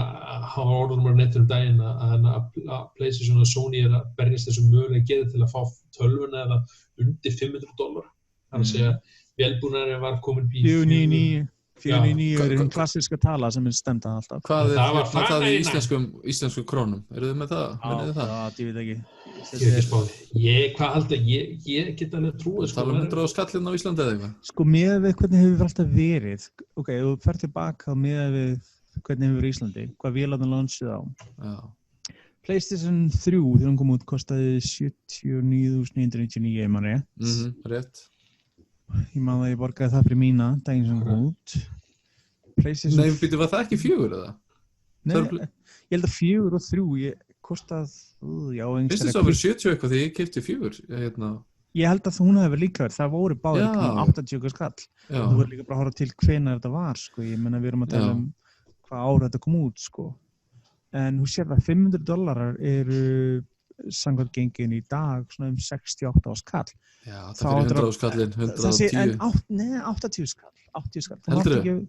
hafa orðum á netinu daginn að PlayStation og Sony að berjast þessum mögulega geði til að fá tölvuna eða undir $500. Það að segja, vélbúnaðurinn var komin í 499 er einn klassíska tala sem stenda alltaf. Hvað er það í íslensku krónum? Eru þið með það? Já, ég veit ekki. Ég er ekki spáði. Ég get alveg trúið. Tala 100 skallinn á Íslandi eða eitthvað? Sko, miðað við hvernig hefur alltaf verið. Ok, ef þú fer tilbaka miðað við hvernig hefur verið í Íslandi, hvað vélarnar launchið á. Já. PlayStation 3 þegar hún kom út kostaði 79.999 manni. Rétt. Ég man að ég borgaði það fyrir mína daginn sem kom út. Nei, býttu, var það ekki 4 eða? Nei, ég held að 4 og 3 kostað, Finnst þess að vera 70 eitthvað þegar ég keypti 4 Ég held að hún hefði verið líka verið, það voru báðir 80 skall. Þú verður líka bara að horfa til hvenær þetta var, sko. Ég meina við erum að tala hvað ára þetta kom út, sko. En þú sér að $500 eru samkvæmt gengin í dag svona 68 skall. Já, það fyrir 100 skallin, 110. 80 skall. 80 skall. Heldur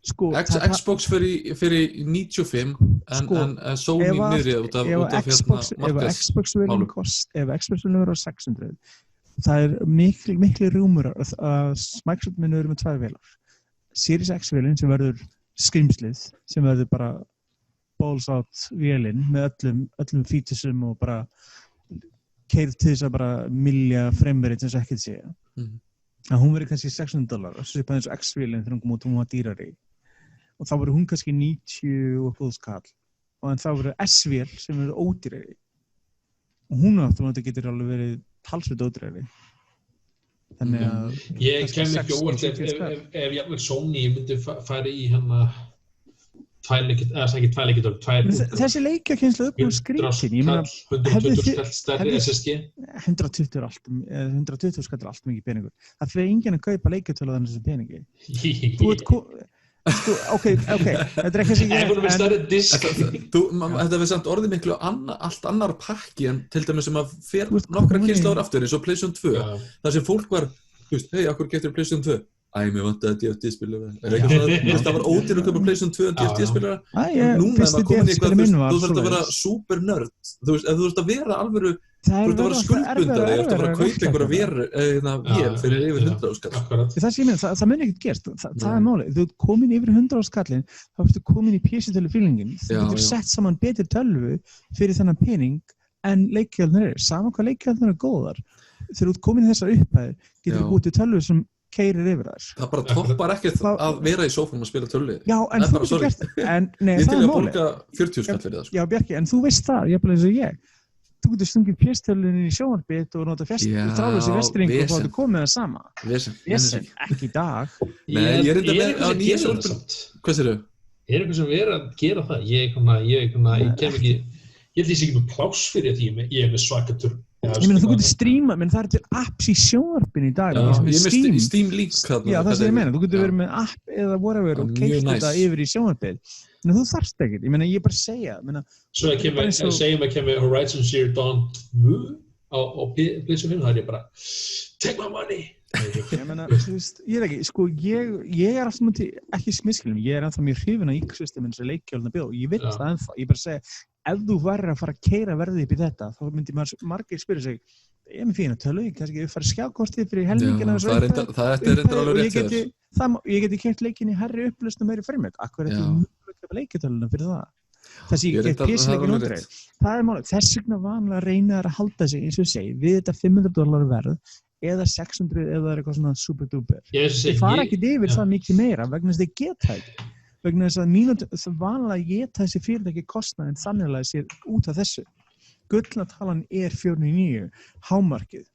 sko, Xbox fyrir 95 en Sony niðri út af markas málum. Ef Xbox vil vera á 600, það er miklu rúmur að Microsoft minn eru með 2 vélar. Series X vélin sem verður skrimslið, sem verður bara balls out vélin með öllum featuresum og bara keyrð til þess að bara milja framerate eins og ekkert segja. Að hún verið kannski $600, svipað eins og X-vélin þegar hún kom út, hún var dýrari. Og þá verið hún kannski 90 skall. Og en þá verið S-vél sem verið ódýrari. Og hún aftur getur alveg verið talsveit ódýrari. Þannig að ég kem ekki óvart ef jafnvel Sony myndi fara í hana þessi leikjakynnslu uppbúið skrítin 120 skall stærri SSD 120 skall er allt mikið peningur. Það fyrir enginn að kaupa leikjatölu þannig þessu peningi. Ok, þetta er ekki sem þetta er samt orðið miklu allt annar pakki en til dæmis sem að fer nokkra kynslóður aftur eins og PlayStation 2 þar sem fólk var, hei, akkur getur PlayStation 2 Mér vantaði DFD-spilara. Það var ódýr að kaupa PlayStation 2 DFD-spilara. Núna er maður komin í eitthvað, þú þarft að vera super nörd. Þú veist, ef þú þarft að vera alvöru, þú þarft að vera skuldbundari, þú þarft að vera að kaupa einhverja vél fyrir yfir 100 skall. Það sem ég meina, það mun ekkert gerst. Það er málið. Þú ert komin yfir 100 skallin, þá ertu komin í PC-tölu-feelingin. Þú getur sett saman betri tölvu fyrir þennan pening en leikjaldnar Sama hvað leikjaldnar góðar. Þegar þú ert komin í þessar upphæðir, getur þú búið til tölvu sem keyrir yfir þess. Það bara toppar ekkert að vera í sófanum að spila tölvu. Já, en þú getur gert ég til að borga 40 skall fyrir það. Já, Bjarki, en þú veist það, jafnvel eins og ég. Þú getur stungið PS-tölunni í sjónvarpið og nota þráðlösi vestringu og þá ertu komið það sama. Vesen, ekki í dag. Nei, ég er enda með á nýja sjónvarpið. Hvað sér þau? Er eitthvað sem er að gera það? Ég kem ekki, ég held því ekki með pláss fyrir því ég er með svaka turn. Ég meina, þú getur streama, menn það er til apps í sjónvarpinu í dag. Ég er með Steam Link. Já, það sem ég meina, þú getur verið með app eða whatever og keypt þetta yfir í sjónvarpið. En þú þarft ekkert, ég meina, ég bara segja. Svo segjum að kemur Horizon Zero Dawn á PlayStation 5, það er ég bara, take my money. Ég meina, þú veist, ég er ekki, sko, ég er alltaf mútið ekki smiskilum, ég er ennþá mjög hrifin af ecosystem eins og leikjálfna bjóð og ég veit það ennþá, ég bara segja, ef þú værir að fara að keyra verðið upp í þetta, þá myndi margir spyrja sig, ég er með fína tölu, kannski ég fara skjákortið fyrir helmingina það er reyndar alveg rétt fyrir þess. Ég geti keypt leikin í hærri upplausn og meiri firmök, akkur er þetta mjög að kaupa leikjatöluna fyrir það. Þessi ég get PC-leikin útreið. Það er málið, þess vegna vanlega reyna að halda sig, eins og ég segi, við þetta $500 verð eða 600 eða það er eitthvað svona super duper. Þið fara ekkert yfir það mikið meira vegna þess að þið geta ekki. Vegna þess að það vanlega geta þessi fyrirtæki kostnaðinn þannig að sér út af þessu. Gullna talan er 499, hámarkið.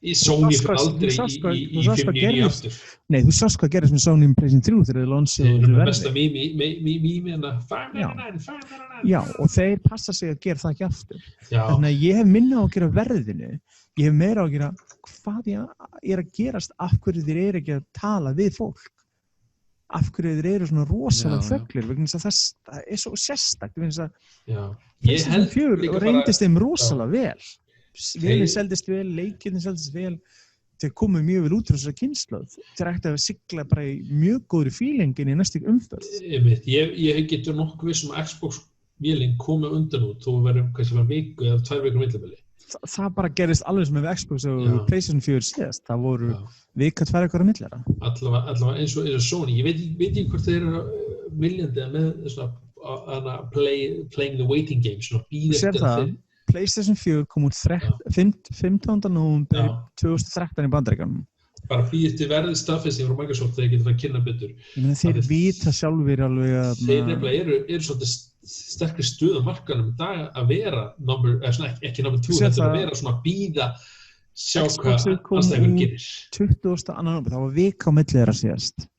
Í Sony fyrir aldrei í 599 aftur. Nei, þú sást hvað gerðist með Sony PlayStation 3 þegar þið launchuðu þessu verði. Besta mými hérna, 599. Já, og þeir passa sig að gera það ekki aftur. Þannig að ég hef minna á að gera verðinu. Ég hef meira á að gera hvað ég er að gerast, af hverju þeir eru ekki að tala við fólk. Af hverju þeir eru svona rosalega þöglir, vegna þess að það er svo sérstakt, vegna þess að PlayStation 4 reyndist þeim rosalega vel. Vélinn seldist vel, leikirinn seldist vel, þeir komu mjög vel út frá þessari kynslóð. Þeir ætti að sigla bara í mjög góðri feelingin í næstu umferð. Ég getur nokkuð viss að Xbox-vélinn komi undan út, þó verður kannski viku eða 2 vikur millibili. Það bara gerist alveg sem með Xbox og PlayStation 4 síðast. Það voru vika 2 vikur á millera. Allavega eins og Sony. Ég veit ekki hvort þeir eru viljandi með svona playing the waiting game, svona bíða eftir þeir. PlayStation 4 kom út 15. nóvember 2013 í Bandaríkjunum. Bara býðir til verðið staðfesting frá Microsoft þegar þeir geta að kynna betur. Ég meina þeir vita sjálfur alveg að þeir nefnilega eru svolítið sterkri stuð á markanum í dag að vera ekki number 2, þetta að vera svona býða sjá hvað aðstæður gerir. 20. nóvember, það var vika á milli þeirra síðast.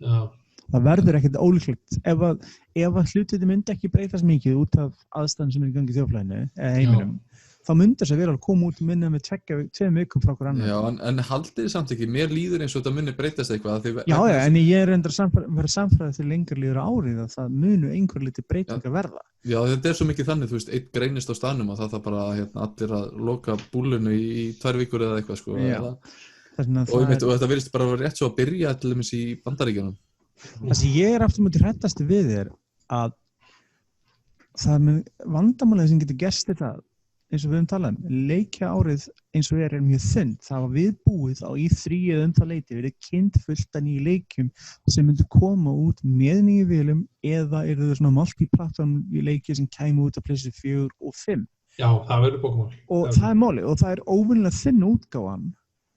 Það verður ekkert ólíklegt ef að hlutirnir myndi ekki breytast mikið út af aðstæðum sem er í gangi í þjóðfélaginu eða heiminum. Þá myndi þess að vera að koma út minna með 2 vikum frá okkur annar. Já, en haldið þið samt ekki, mér líður eins og þetta muni breytast eitthvað. Já, en ég er reyndar að vera samfræðið til lengur líður árið að það munu einhver liti breytingar verða. Já, þetta er svo mikið þannig, þú veist, einn greinist á staðnum og það bara allir að loka búlunu í 2 vikur eða eitthvað, sko. Og þetta virðist bara rétt svo að byrja til dæmis í Bandaríkjunum. Það sem ég er aftur mútið hræddast við að það með vandamálið sem getur gerst þetta eins og við höfum talað leikja árið eins og er mjög þunnt. Það var viðbúið á E3 eða það leiti verið kynnt fullt af nýjum leikjum sem myndu koma út með nýjum vélum eða eru þau svona multi-platform leikir sem kæmu út af PlayStation 4 og 5. Já, það verður bókamál. Og það er málið og það er óvenjulega þunn útgáfan.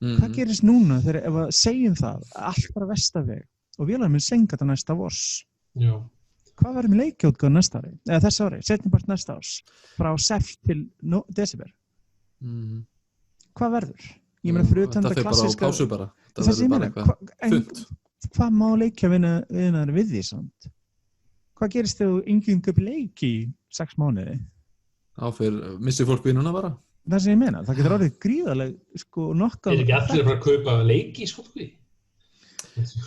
Hvað gerist núna þegar ef að segjum það allt bara vestaveg og vélarinn mun senka þetta næsta vors? Já. Hvað verður með leikjaútgáfu næsta ári? Eða þessi ári, setningpart næsta árs, frá seft til desember. Hvað verður? Ég meina fyrir utan þetta klassíska... Það fer bara á pásu bara. Það verður bara eitthvað fullt. Hvað má leikjavinnar við því samt? Hvað gerist þegar þú yngjöngum leik í 6 mánuði? Missir fólk vinnuna bara? Það sem ég meina, það getur orðið gríðaleg, sko, nokkuð... ekki allir að fara að kaupa leiki, sko,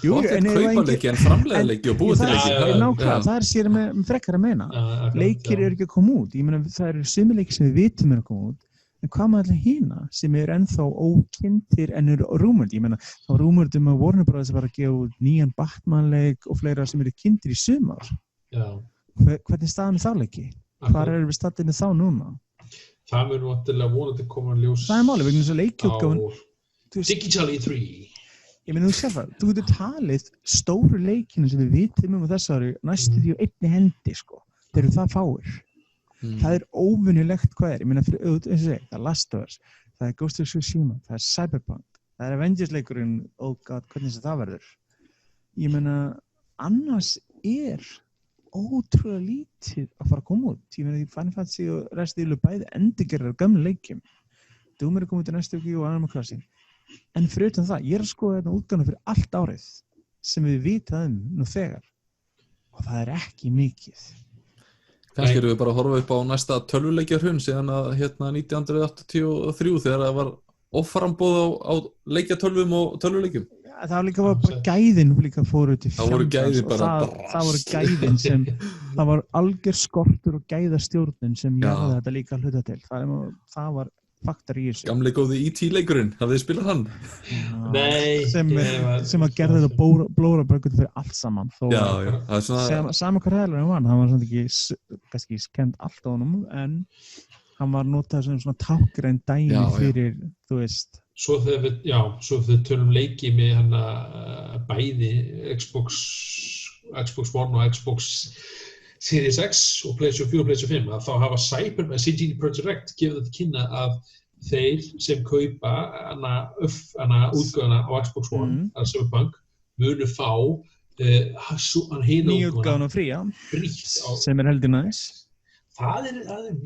Jú, en kaupa leiki en framleiða leiki og búa til leiki. Nákvæmlega, það er sér með frekar að meina. Leikir eru ekki að koma út. Ég meina, það eru sumir leikir sem við vitum að koma út. en hvað með allir hina sem ennþá ókynntir en eru rúmurd, ég meina þá rúmurd að Warner Brothers var að gefa út nýjan Batman-leik og fleira sem eru kynntir í sumar. Já. Hvernig staðan þá leiki? Hvar erum við staðið með þá núna? Það verður náttúrulega vonandi koma ljós. Það málið, vegna þess að leikjútgáfan Digital E3. Ég meina, þú getur talið stóru leikinu sem við vitum þess ári næstu því á einni hendi, sko. Þeir eru það fáir. Það óvenjulegt hvað ég meina, það er Last of Us, það er Ghost of Tsushima, það er Cyberpunk, það er Avengers-leikurinn, oh god, hvernig sem það verður. Ég meina, annars ótrúlega lítið að fara að koma út. Ég meina, Final Fantasy og Resident Evil bæði endurgerðar gamla leikjum. Doom komið til næstu viku og Animal Crossing. En fyrir utan það, ég að skoða þetta útgáfuna fyrir allt árið sem við vitað nú þegar. Og það ekki mikið. Kannski erum við bara að horfa upp á næsta tölvuleikjarhrun síðan að 1983 þegar það var offramboð á leikjatölvum og tölvuleikjum. Það var líka bara gæðin líka fóru til fjandans. Það voru gæði bara. Það voru gæðin sem, það var algjör skortur og gæðastjórnin sem gerði þetta líka hluta til. Það var faktor í þessu. Gamli góði E.T. leikurinn, hafið þið spilað hann? Nei. Sem að gerði þetta blórabröggur fyrir allt saman. Já. Það er svona. Sama hvað hæðlega hann var svona ekki, kannski skemmt allt á honum, en hann var notað sem svona tákgræn dæmi fyrir, þú veist. Svo þegar við tölum leiki með hana bæði Xbox One og Xbox Series X og PlayStation 4 og PlayStation 5 að þá hafa Cyberpunk, CD Projekt Red gefið þetta kynna að þeir sem kaupa hana útgáfuna á Xbox One, Cyberpunk, munu fá hina útgáfuna fría, sem heldur næs. Það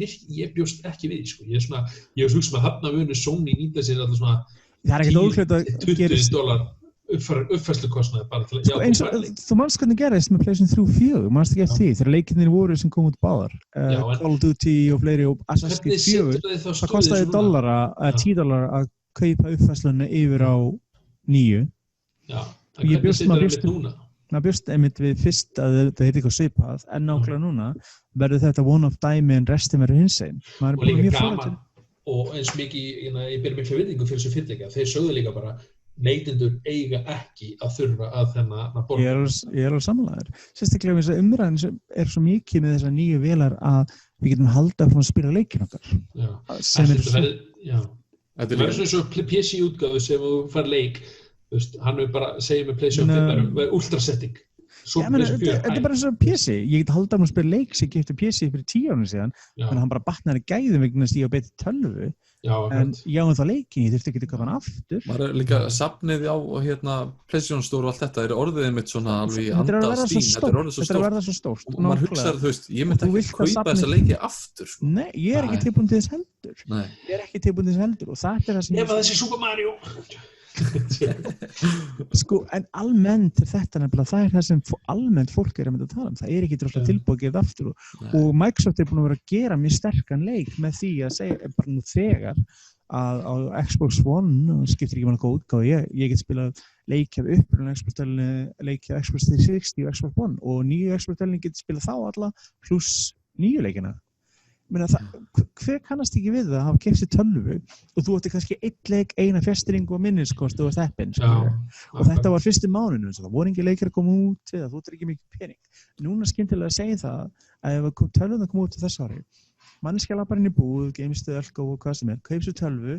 virkið, ég bjóst ekki við, sko. Ég var hugsa með þarna munu Sony nýta sér alltaf svona $20 uppfærslukostnaði bara til að eins og þú manst hvernig gerðist með PlayStation 3 og 4, manst ekki eftir því þegar leikirnir voru sem kom út báðar Call of Duty og fleiri og Assassin's Creed 4 það kostaði $10 að kaupa uppfærslunni yfir á 9 ég bjóst einmitt við fyrst að þetta heiti eitthvað svipað en nákvæmlega núna verður þetta one of dæmi en restin verður hinsegin og líka gaman og eins mikið ég ber mikla virðingu fyrir þessu fyrirtæki þeir sögðu líka bara neytendur eiga ekki að þurfa að þennan borga. Ég alveg sammála þér. Sérstaklega þess að umræðan svo mikið með þessar nýju vélar að við getum haldið að spila leikinn okkar. Þetta verður svona svo PC-útgáfu sem þú fær leik, hann er bara segið með PlayStation 5 verður ultrasetting. Þetta bara svo PC. Ég get haldið að spila leik sem ég keypti PC fyrir 10 árum síðan, en hann bara batnaði gæðum vegna þess að ég á betri tölvu. En en það leikin, ég þurfti ekki að köpa hann aftur. Maður líka safnið á PlayStation Store og allt þetta orðið einmitt svona alveg andað stín. Þetta orðið svo stórt. Þetta er verið svo stórt. Og maður hugsaður, ég myndi ekki kaupa þessa leiki aftur. Nei, ég er ekki tilbúin til þess heldur. Ég er ekki tilbúin til þess heldur og þetta er það sem Ef þessi Super Mario. En almennt þetta nefnilega, það er það sem almennt fólk er að mynda að tala það er ekki droslega tilbúið að gefa aftur og Microsoft er búin að vera að gera mjög sterkan leik með því að segja bara nú þegar að á Xbox One skiptir ekki máli góð útgáfa, ég get spilað leiki af upprunalegu Xbox-delinu, leiki af Xbox 360 og Xbox One og nýju Xbox-delinu get spilað þá alla pluss nýju leikina hver kannast ekki við það að hafa keypt sér tölvu og þú átti kannski einn leik, eina fjastringu og minniskost og heppinn og þetta var fyrstu mánuðinum, það voru ekki leikir að koma út við það, þú átti ekki mikið pening núna skyndilega að segja það að ef tölvuna kom út þess ári manneskja lappar inn í búð, geimstöð, Elko og hvað sem kaup sér tölvu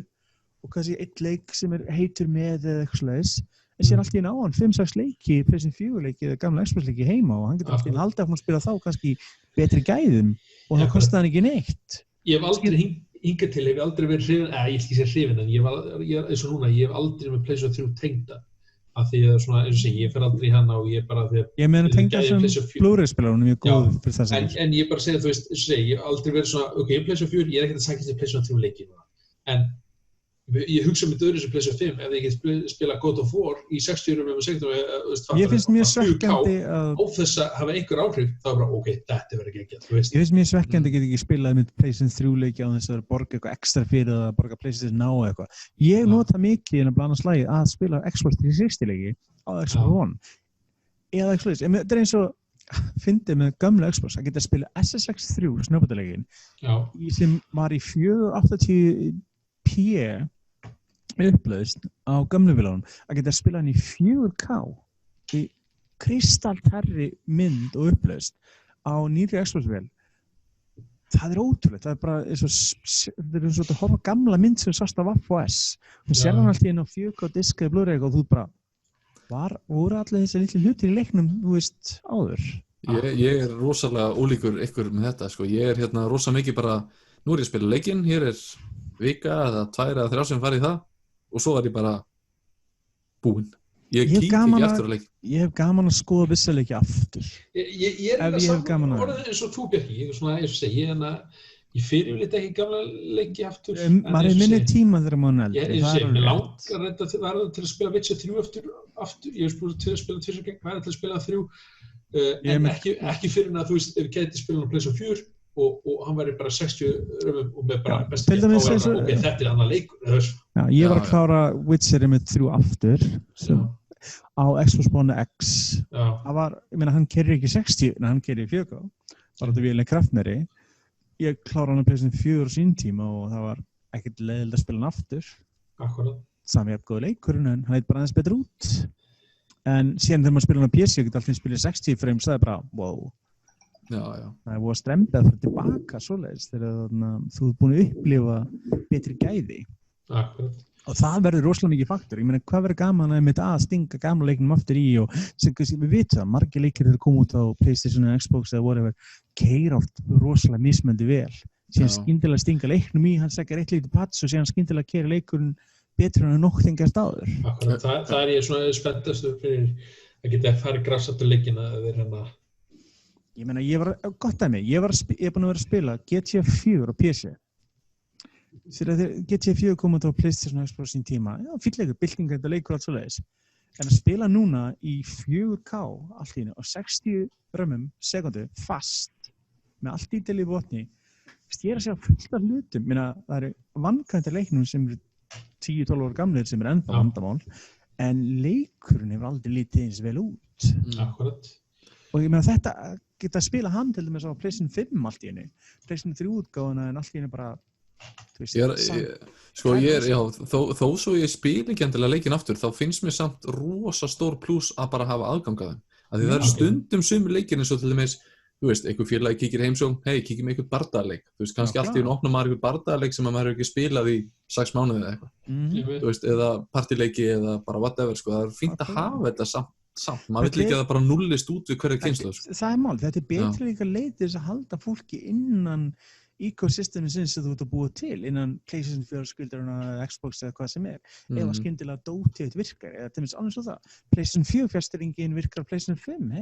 og kannski einn leik sem heitur með eða eitthvað slags en sér allt í einu á hann 5-6 leiki, PlayStation 4 leiki eða gamla Xbox leiki heima og hann getur allt í einu haldið að hún spila þá kannski betri gæðum og það kostaði hann ekki neitt. Ég hef aldrei hingað til, hef aldrei verið hrifin, ég vil ekki segja hrifin en ég eins og núna, ég hef aldrei með PlayStation 3 tengda af því að svona, eins og segja, ég fer aldrei í hana og ég bara því að ég meina tengda sem Blu-ray-spilar, hún er mjög góð fyrir þess að en ég bara segja, þú veist, eins og segja, ég hef aldrei verið svona, ok, PlayStation 4, ég er ekkert að sækja til PlayStation 3 leiki núna, en ég hugsa með öðru sem PlayStation 5 ef ég get spila God of War í 60 með sekundum ég finnst mjög svekkjandi á þess að hafa einhver áhrif þá er bara ok, þetta verður ekki ekki ég finnst mjög svekkjandi að geta ekki spilað með PlayStation 3 leiki á þess að borga eitthvað ekstra fyrir að borga PlayStation Now eitthvað ég nota mikið en að blanda slagið að spila Xbox 360 leiki á Xbox One eða Xbox þetta er eins og fyndið með gömlu Xbox að geta að spila SSX3 snjóbátaleikin sem var í 480p upplaust á gömlu vélunum að geta að spila hann í 4K í kristaltærri mynd og upplaust á nýrri Xbox vél. Það ótrúlegt, það bara eins og að horfa gamla mynd sem sást af Vaff.OS og sér hann alltaf inn á 4K diska í Blu-ray og þú bara voru allir þessi litli hlutir í leiknum, þú veist, áður. Ég rosalega ólíkur ykkur með þetta, sko. Ég rosa mikið bara, nú ég að spila leikinn, hér vika eða 2 eða 3 sem farið í það og svo ég bara búinn. Ég kík ekki aftur á leik. Ég hef gaman að skoða vissa leiki aftur. Ég saman orðið eins og þú, Bjarki. Ég svona, eins og segi, ég fyrirlit ekki gamla leiki aftur. Maður minni tíma þegar maður eldri. Mér langar reynda til að spila Witcher 3 aftur. Ég hef spilað til að spila 2 gegn, væri til að spila 3. En ekki fyrir að þú veist, ef ég gæti spila á PlayStation 4 og hann væri bara 60 römmum og með bara besti þetta annar leikur. Já, ég var að klára Witcher með 3 aftur á Xbox One X. Það var, ég meina, hann kerir ekki 60, en hann kerir 4K. Bara þetta vélinni kraftmeiri. Ég klára hann að PlayStation 4 á sín tíma og það var ekkert leiðilegt að spila hann aftur. Akkurat. Sami jafn góður leikurinn, en hann leit bara aðeins betur út. En síðan þegar maður spila hann á PC, ég get alltaf spilað 60 frames, það bara, wow. Já. Það búið að strembið að fara tilbaka svoleiðis þegar þú ert búin að upplifa betri gæði. Akkurat. Og það verður rosalega mikið faktor. Ég meina, hvað verður gaman að stinga gamla leiknum aftur í og við vitum það, margir leikir þegar koma út á PlayStation eða Xbox eða whatever, keyra oft rosalega mismunandi vel. Síðan skyndilega stinga leiknum í, hann segir eitt lítið pats og síðan skyndilega keyra leikurinn betur en nokkuð engast áður. Akkurat, það ég svona spenntastur fyrir að geta farið grassaftur leikina eða Ég meina, gott dæmi, ég er búin að vera að spila GTA 4 á PC. Þegar GTA 4 kom út á PlayStation og Xbox sín tíma, fínn leikur, byltingar, þetta leikur allt svoleiðis. En að spila núna í 4K allt í einu á 60 römmum sekundu fast með allt dítil í botni, ég er að segja fullt af hlutum. Meina, það eru vankvæmdir leiknum sem eru 10-12 ára gamlir sem eru ennþá vandamál, en leikurinn hefur aldrei litið eins vel út. Akkurat. Og ég meina þetta geta að spila hann til dæmis á PlayStation 5 allt í einu, PlayStation 3 útgáfuna en allt í einu bara, þú veist, þó svo ég spil ekki endilega leikinn aftur, þá finnst mér samt rosa stór plús að bara hafa aðgang að þeim. Því það eru stundum sumir leikir eins og til dæmis, þú veist, einhver félagi kíkir heimsókn, kíkjum einhvern bardagaleik, þú veist, kannski allt í einu opna maður einhvern bardagaleik sem maður hefur ekki spilað í 6 mánuði eða eitthvað, þú veist, eða partileiki eða bara whatever, sko, það er fínt að hafa þetta samt, maður vil líka það bara nullist út við hverja kynslóð. Það mál, þetta betri líka leið til þess að halda fólki innan ecosystemi sem þú ert að búa til, innan PlayStation 4 skildaruna, Xbox eða hvað sem ef að skyndilega dótið virkar, eða til dæmis annars og það. PlayStation 4 fjárstýringin virkar á PlayStation 5,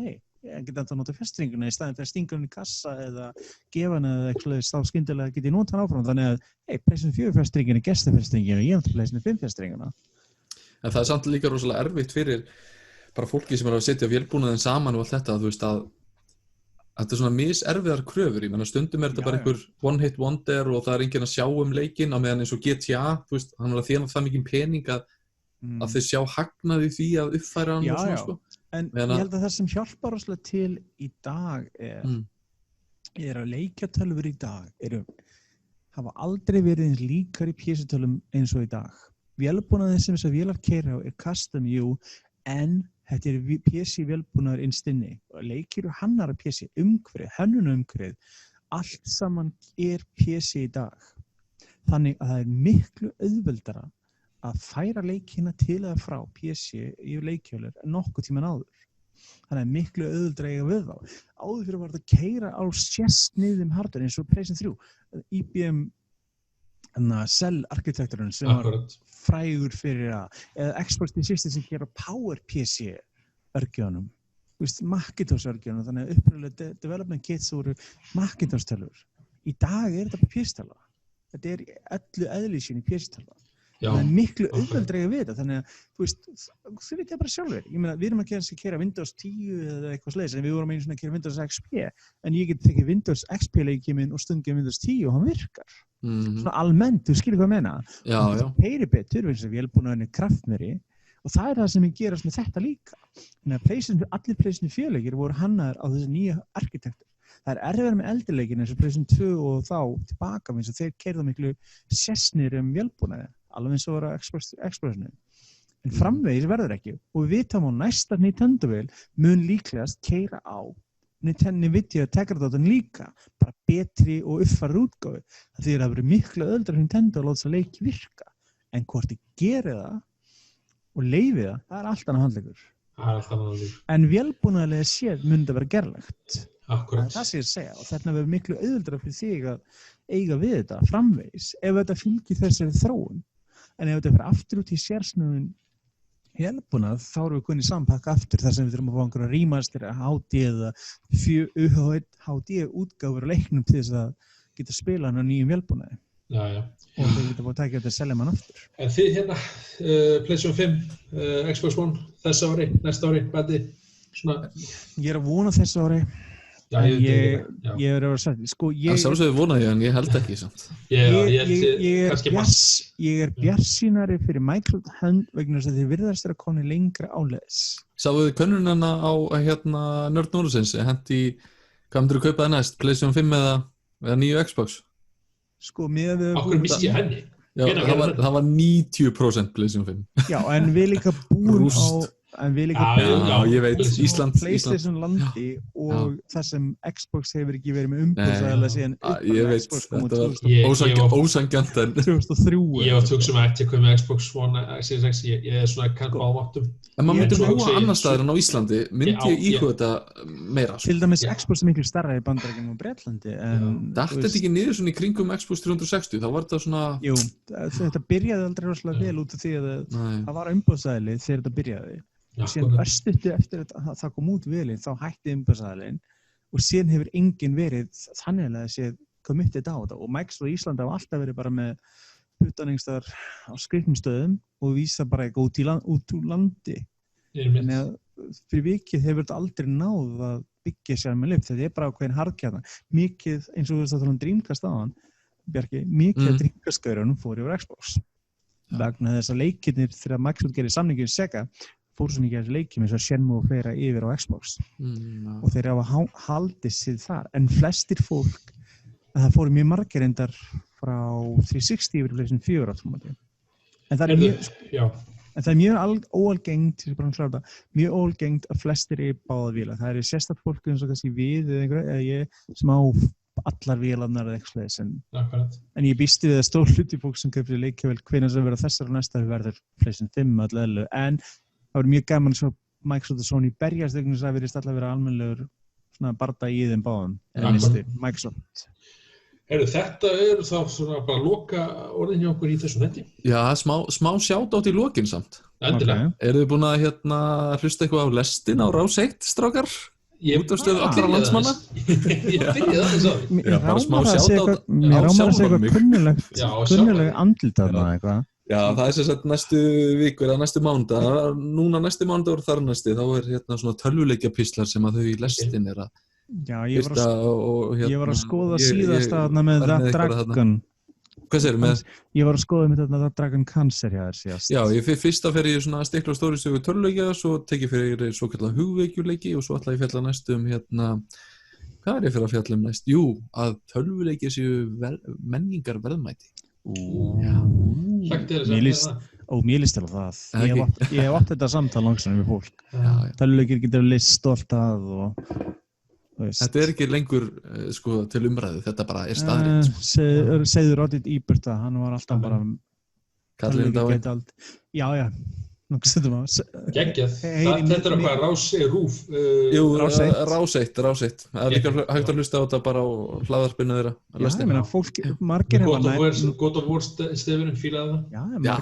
ég get ennþá nota fjárstýringuna í staðinn fyrir að stinga hann í kassa eða gefa hann eða eitthvað, þá skyndilega get ég nota hann áfram, þannig að PlayStation 4 fjárstýringin er gestafjárstýringin og ég nota PlayStation 5 fjárstýringuna. En það samt líka rosalega erfitt fyrir bara fólki sem að setja vélbúnaðinn saman og allt þetta, þú veist að þetta er svona miserfiðar kröfur, ég menna stundum þetta bara einhver one hit wonder og það enginn að sjá leikinn á meðan eins og GTA, þú veist, hann var að þjána það mikið pening að þeir sjá hagnaði því að uppfæra hann og svona, sko. En ég held að það sem hjálpar rosalega til í dag er að leikjatölvur í dag hafa aldrei verið eins líkar í PC-tölvum eins og í dag. Vélbúnaðinn sem þess að vélar keyra á custom, en þetta er PC-vélbúnaður innst inni og leikir og hannar PC umhverfið, hönnunumhverfið, allt saman er PC í dag. Þannig að það er miklu auðveldara að færa leikina til eða frá PC í leikjölur en nokkuð tíman áður. Þannig að miklu auðveldara eiga við þá. Áður fyrir var þetta að keyra á sérstniðum hardware eins og PlayStation 3, IBM Cell-arkitekturinn sem var frægur fyrir eða Xbox 360 sem gera PowerPC-örgjunum, Macintosh-örgjunum, þannig að upprunalega development kits voru Macintosh-tölvur. Í dag er þetta bara PC-tölva. Þetta er öllu eðlisín í PC-tölva. Það er miklu auðveldlega við þetta, þannig að þú veit bara sjálfur. Ég meina, við erum að keyra Windows 10 eða eitthvað sleiðis, en við vorum einu svona að keyra Windows XP, en ég get tekið Windows XP-leikið minn og stungið Windows 10 og hann virkar. Svona almennt, þú skilur hvað ég meina. Það heyri betur, vegna þess að vélbúnaðurinn er kraftmeiri og það það sem ég gerast með þetta líka. Þannig að allir PlayStation 4-leikir voru hannaðir á þessi nýja arkitektur. Það erfiðara með eldri leikinn eins og PlayStation 2 og þá tilbaka eins og þeir keyrðu miklu sessnir vélbúnaði, alveg eins og voru Expressinu. En framvegis verður ekki og við vitum á næsta Nintendo-vél mun líklegast keyra á Nvidia Tegra-dótun líka, bara betri og uppfærðri útgáfu. Það þýðir að verið miklu öðuldra Nintendo að láta þessa leiki virka. En hvort þið gerir það og leyfi það allt annað handleikur. En vélbúnaðarlega séð mun það vera gerlegt. Það sé að segja og þarna verður miklu auðveldara fyrir þig að eiga við þetta framvegis ef þetta fylgir þessari þróun. En ef þetta fyrir aftur út í sérsnöðun vélbúnað þá erum við konið sampakka aftur þar sem við þurfum að fá einhverja remaster HD eða HD útgáfur á leiknum til þess að geta spila hann á nýjum vélbúnaði. Já. Og þau geta búið að taka þetta að selja mann aftur. En þið hérna, PlayStation 5, Xbox One, þessa ári, næsta ári, hvað er svona? Ég að vona þessa ári. Já, ég er að vera sagt, sko, það sjálfsögðu vonaði en ég held ekki samt. Ég er bjartsýnari fyrir Microsoft hönd vegna þess að þið virðast að koma lengra áleiðis. Sáuðu könnunina á Nerd Norðsins, hendi, hvað myndir þú kaupaði næst, PlayStation 5 eða nýju Xbox? Sko, með okkur misti ég henni. Já, það var 90% PlayStation 5. Já, en við líka búin á ég veit, Ísland PlayStation landi og það sem Xbox hefur ekki verið með umbúðsæðilega síðan ég veit, þetta var ósangjant en 2003 ég var tugg sem ætti að koma með Xbox One Series X, ég er svona kann báðum áttum en maður myndi búa annar staðar en á Íslandi myndi ég íhuga þetta meira til dæmis Xbox er miklu stærra í Bandaríkjunum og Bretlandi datt þetta ekki niður svona í kringum Xbox 360 þá var þetta svona jú, þetta byrjaði aldrei rosalega vel út af því að það var umbúðsæðili þegar þetta byrjaði og síðan örstuttu eftir að það kom út velinn þá hætti umbúðsæðilinn og síðan hefur enginn verið þannig að séð committed á þetta og Microsoft og Íslandi hafa alltaf verið bara með utanengstaðar á skrifnumstöðum og vísa bara eitthvað út úr landi þannig að fyrir vikið hefur þetta aldrei náð að byggja sér með lift þetta bara ákveðin hardkjarna mikið eins og þú veist að tala Dreamcast áðan Bjarki, mikið Dreamcast-gaurunum fór yfir Xbox vegna þess að leikirnir þegar Microsoft gerir samningi við Sega fóru svo mikið þessi leikjum eins og Shenmue og fleira yfir á Xbox og þeir hafa haldið sig þar en flestir fólk að það fóru mjög margir endar frá 360 yfir PlayStation 4 en það er mjög óalgengt mjög óalgengt að flestir í báða vélar það er sérstakt fólk eins og kannski við eða ég sem á allar vélarnar eða eitthvað en ég býsti við að stór hluti fólk sem kaupir leikjavél hvenær sem verða þessar og næsta verður PlayStation 5 allavega en það var mjög gaman svo Microsoft og Sony berjast þegar það verðist alltaf vera almennilegur svona barda í þeim báðum Microsoft þetta þá svona bara loka orðin hjá okkur í þessum þetta Já, smá sjátátt í lokin samt Endilega Eru þið búin að hlusta eitthvað á lestin á Rás 1 strákar? Útastöðu allra landsmanna Ég byrjaði það svo Já, bara smá sjátátt Mér rámar að segja eitthvað kunnuleg andlitaðna eitthvað Já, það er sem sagt næstu vikur eða næstu mánudag, núna næstu mánudag og þar næstu, þá er svona tölvuleikjapistlar sem að þau í lestin er að Já, ég var að skoða síðast þarna með That Dragon Hvað segirðu með? Ég var að skoða með þetta That Dragon Cancer hjá þér síðast Já, ég fyrst að fer ég svona stikla stóri sögu tölvuleikja, svo tek ég fyrir svo kallar hugveikjuleiki og svo ætla ég fjalla næstu hvað er ég fyrir að fjalla næst? Jú, að tölvuleiki séu menningar verðmæti Mér líst til það Ég hef átt þetta samtal langsam við fólk Tölvuleikir getur list stolt að Þetta er ekki lengur til umræðu, þetta bara er staðreynd Segður Oddit Íburta, hann var alltaf bara Kallinn dáinn Já Geggjað, þetta er hvað, Rás Rúf Jú, Rás 1 Það er líka hægt að hlusta á þetta bara á hlaðarpinu þeirra Já, ég meina, fólk, margir God of War stefurinn, fílaði það Já,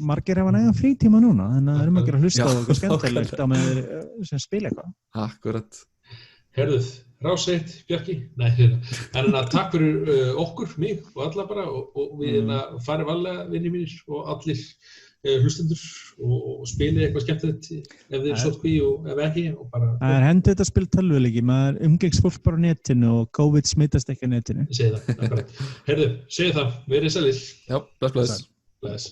margir hefa nægan frítíma núna þannig að það ekki að hlusta á eitthvað skemmtilegt á með sem spila eitthvað Akkurat Herðuð, Rás 1, Bjarki en takk fyrir okkur, mig og alla bara og við farið varlega vinni mínir og allir hlustendur og spili eitthvað skemmtilegt ef þið er sótkví og ef ekki og bara Það er hendur þetta að spila tölvuleiki maður umgengst fólk bara á netinu og COVID smitast ekki á netinu Ég segi það, Herðu, segi það, verið sælir Já, bless